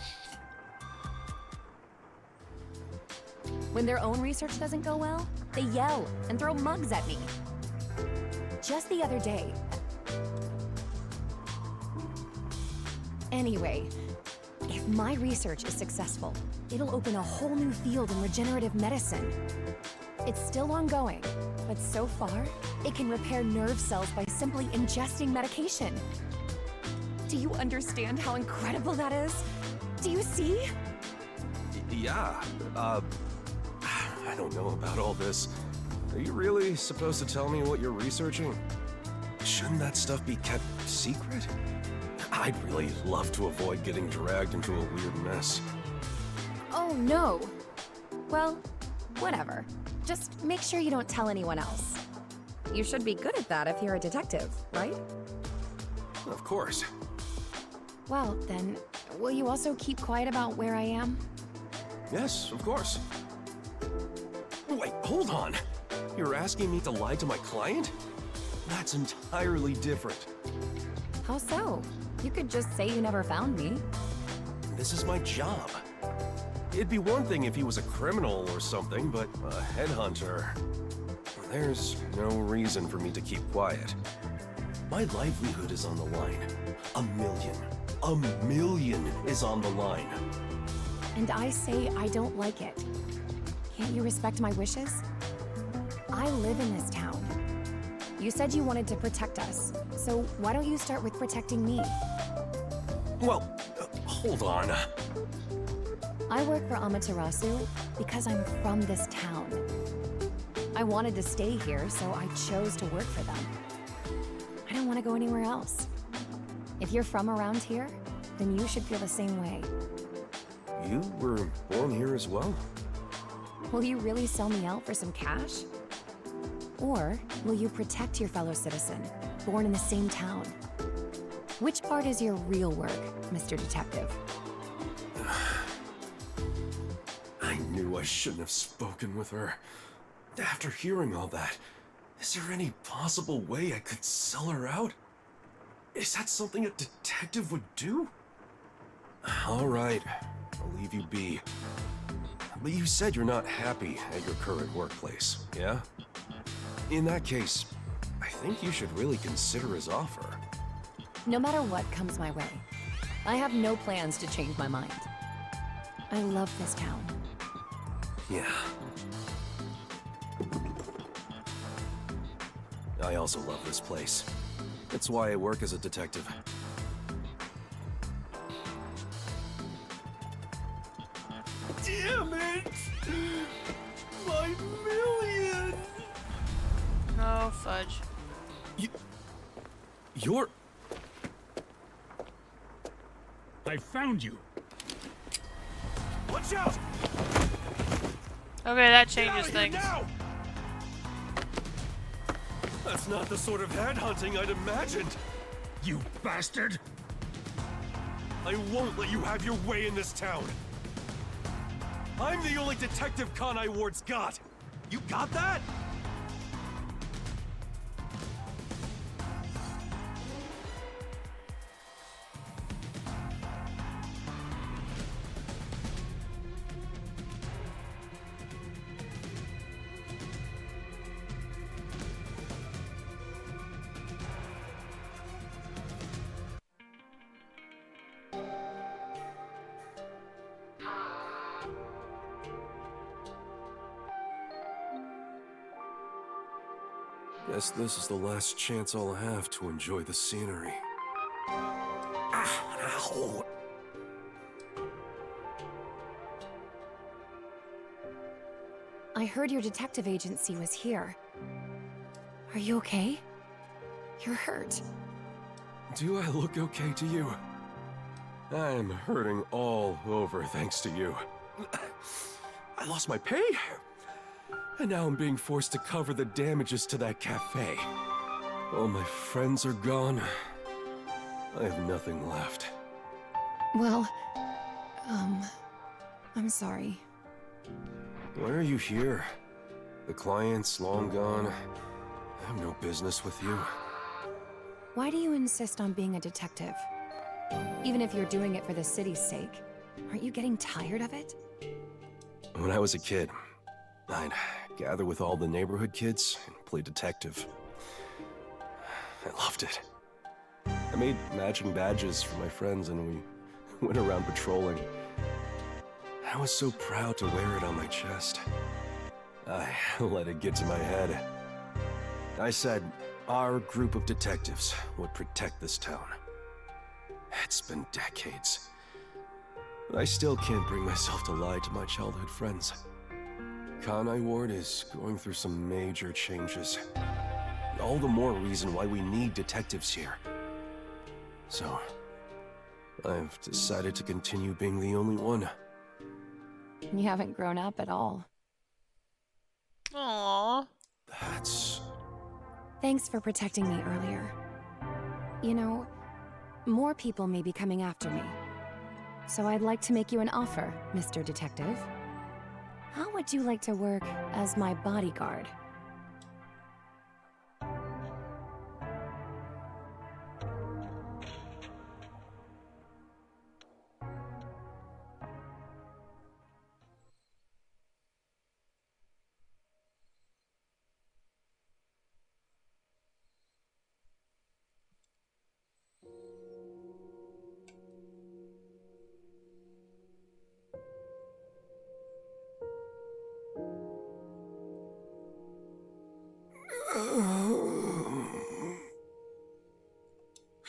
When their own research doesn't go well, they yell and throw mugs at me. Just the other day. Anyway, if my research is successful, it'll open a whole new field in regenerative medicine. It's still ongoing, but so far, it can repair nerve cells by simply ingesting medication. Do you understand how incredible that is? Do you see? Yeah, I don't know about all this. Are you really supposed to tell me what you're researching? Shouldn't that stuff be kept secret? I'd really love to avoid getting dragged into a weird mess. Oh, no. Well, whatever. Just make sure you don't tell anyone else. You should be good at that if you're a detective, right? Of course. Well, then, will you also keep quiet about where I am? Yes, of course. Wait, hold on. You're asking me to lie to my client? That's entirely different. How so? You could just say you never found me. This is my job. It'd be one thing if he was a criminal or something, but a headhunter... There's no reason for me to keep quiet. My livelihood is on the line. A million is on the line. And I say I don't like it. Can't you respect my wishes? I live in this town. You said you wanted to protect us, so why don't you start with protecting me? Well, hold on. I work for Amaterasu because I'm from this town. I wanted to stay here, so I chose to work for them. I don't want to go anywhere else. If you're from around here, then you should feel the same way. You were born here as well? Will you really sell me out for some cash? Or will you protect your fellow citizen, born in the same town? Which part is your real work, Mr. Detective? I knew I shouldn't have spoken with her. After hearing all that, is there any possible way I could sell her out? Is that something a detective would do? All right, I'll leave you be. But you said you're not happy at your current workplace, yeah? In that case, I think you should really consider his offer. No matter what comes my way, I have no plans to change my mind. I love this town. Yeah. I also love this place. That's why I work as a detective. Damn it! My million! Oh, fudge. You're... I found you. Watch out! Okay, that changes things. Now! That's not the sort of headhunting I'd imagined. You bastard! I won't let you have your way in this town. I'm the only Detective Kanai Ward's got. You got that? Guess this is the last chance I'll have to enjoy the scenery. Ow! I heard your detective agency was here. Are you okay? You're hurt. Do I look okay to you? I'm hurting all over thanks to you. I lost my pay, and now I'm being forced to cover the damages to that cafe. All my friends are gone. I have nothing left. Well, I'm sorry. Why are you here? The client's long gone. I have no business with you. Why do you insist on being a detective? Even if you're doing it for the city's sake, aren't you getting tired of it? When I was a kid, I'd gather with all the neighborhood kids and play detective. I loved it. I made matching badges for my friends and we went around patrolling. I was so proud to wear it on my chest. I let it get to my head. I said our group of detectives would protect this town. It's been decades. But I still can't bring myself to lie to my childhood friends. Kanai Ward is going through some major changes. All the more reason why we need detectives here. So, I've decided to continue being the only one. You haven't grown up at all. Aww. That's... Thanks for protecting me earlier. You know, more people may be coming after me. So I'd like to make you an offer, Mr. Detective. How would you like to work as my bodyguard?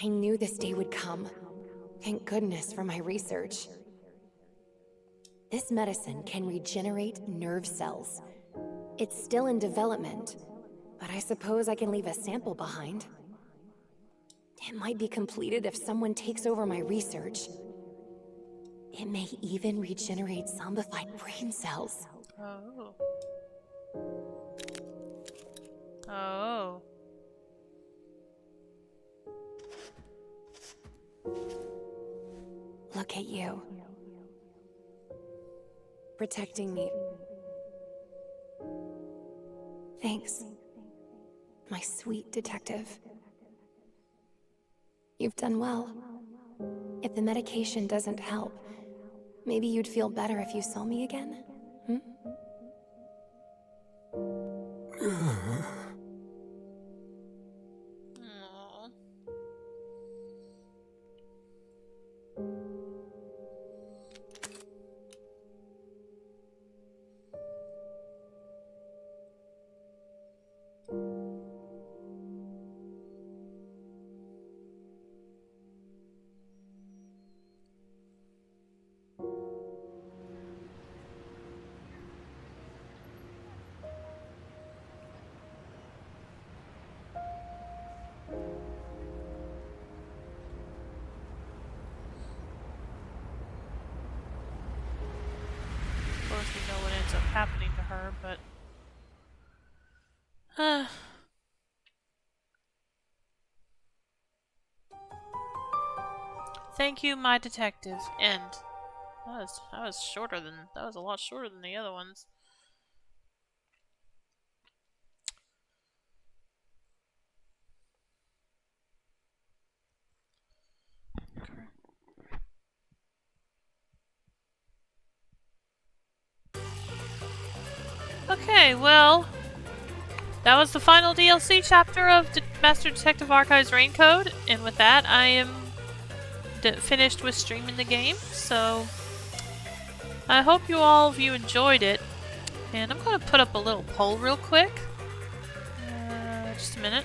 I knew this day would come. Thank goodness for my research. This medicine can regenerate nerve cells. It's still in development, but I suppose I can leave a sample behind. It might be completed if someone takes over my research. It may even regenerate zombified brain cells. Oh. Oh. Look at you. Protecting me. Thanks, my sweet detective. You've done well. If the medication doesn't help, maybe you'd feel better if you saw me again? Hmm? Of course, we know what ends up happening to her, but... Thank you, my detective. End. That was shorter than... That was a lot shorter than the other ones. Okay, well, that was the final DLC chapter of Master Detective Archives Raincode, and with that, I am finished with streaming the game. So, I hope all of you enjoyed it, and I'm going to put up a little poll real quick. Just a minute.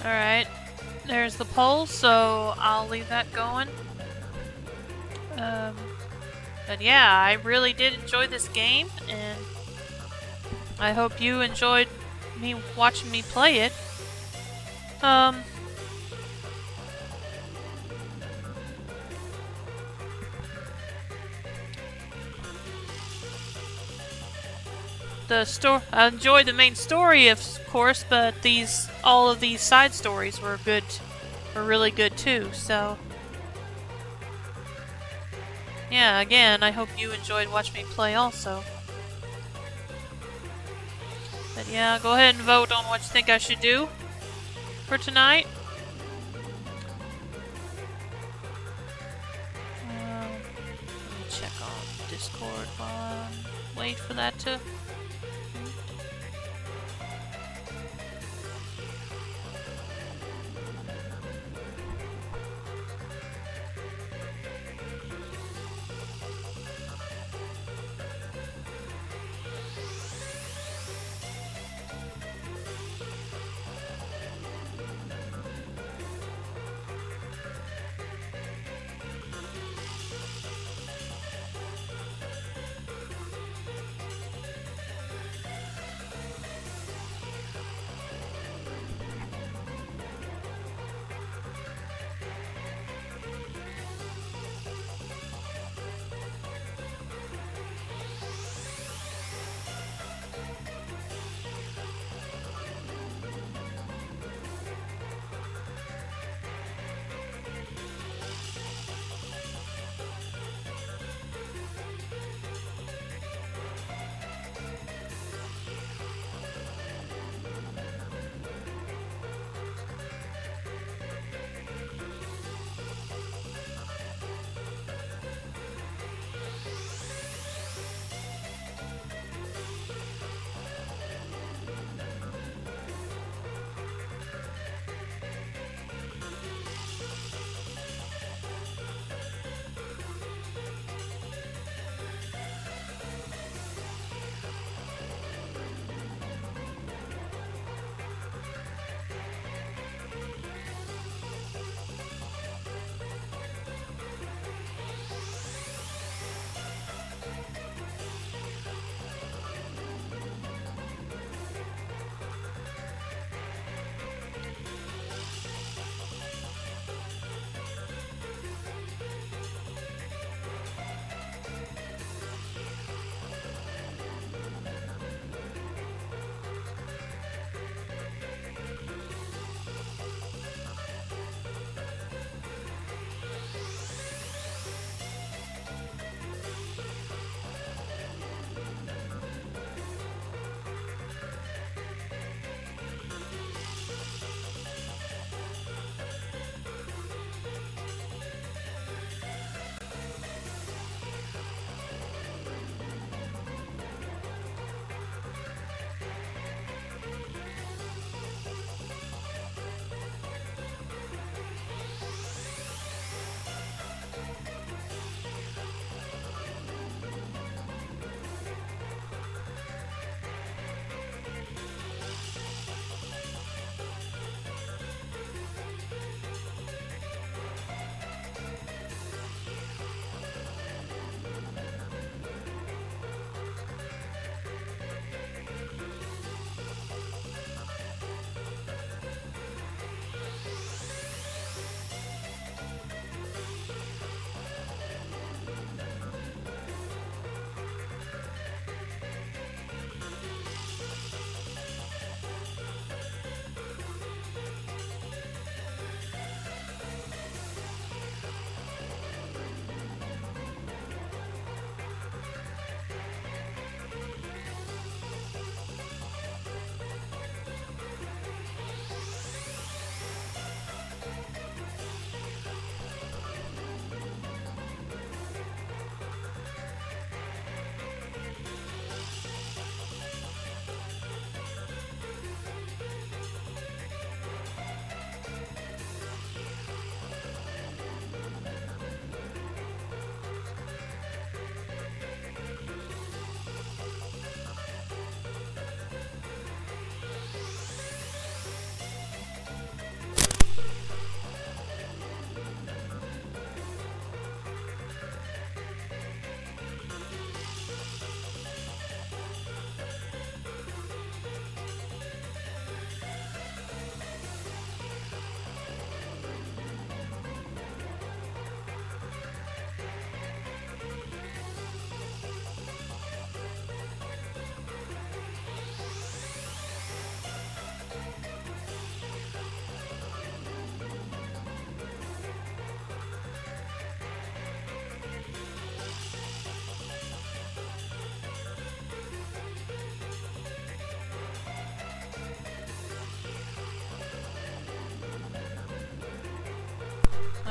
Alright, there's the poll, so I'll leave that going. But yeah, I really did enjoy this game, and I hope you enjoyed me watching me play it. I enjoyed the main story, of course, but all of these side stories were really good too, so yeah, again, I hope you enjoyed watching me play also. But yeah, go ahead and vote on what you think I should do for tonight. Let me check on Discord while I wait for that to...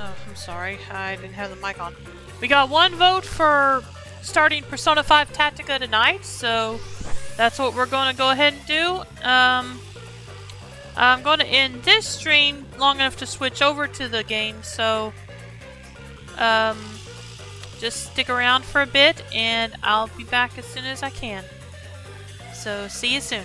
Oh, I'm sorry. I didn't have the mic on. We got 1 vote for starting Persona 5 Tactica tonight, so that's what we're going to go ahead and do. I'm going to end this stream long enough to switch over to the game, so just stick around for a bit, and I'll be back as soon as I can. So, see you soon.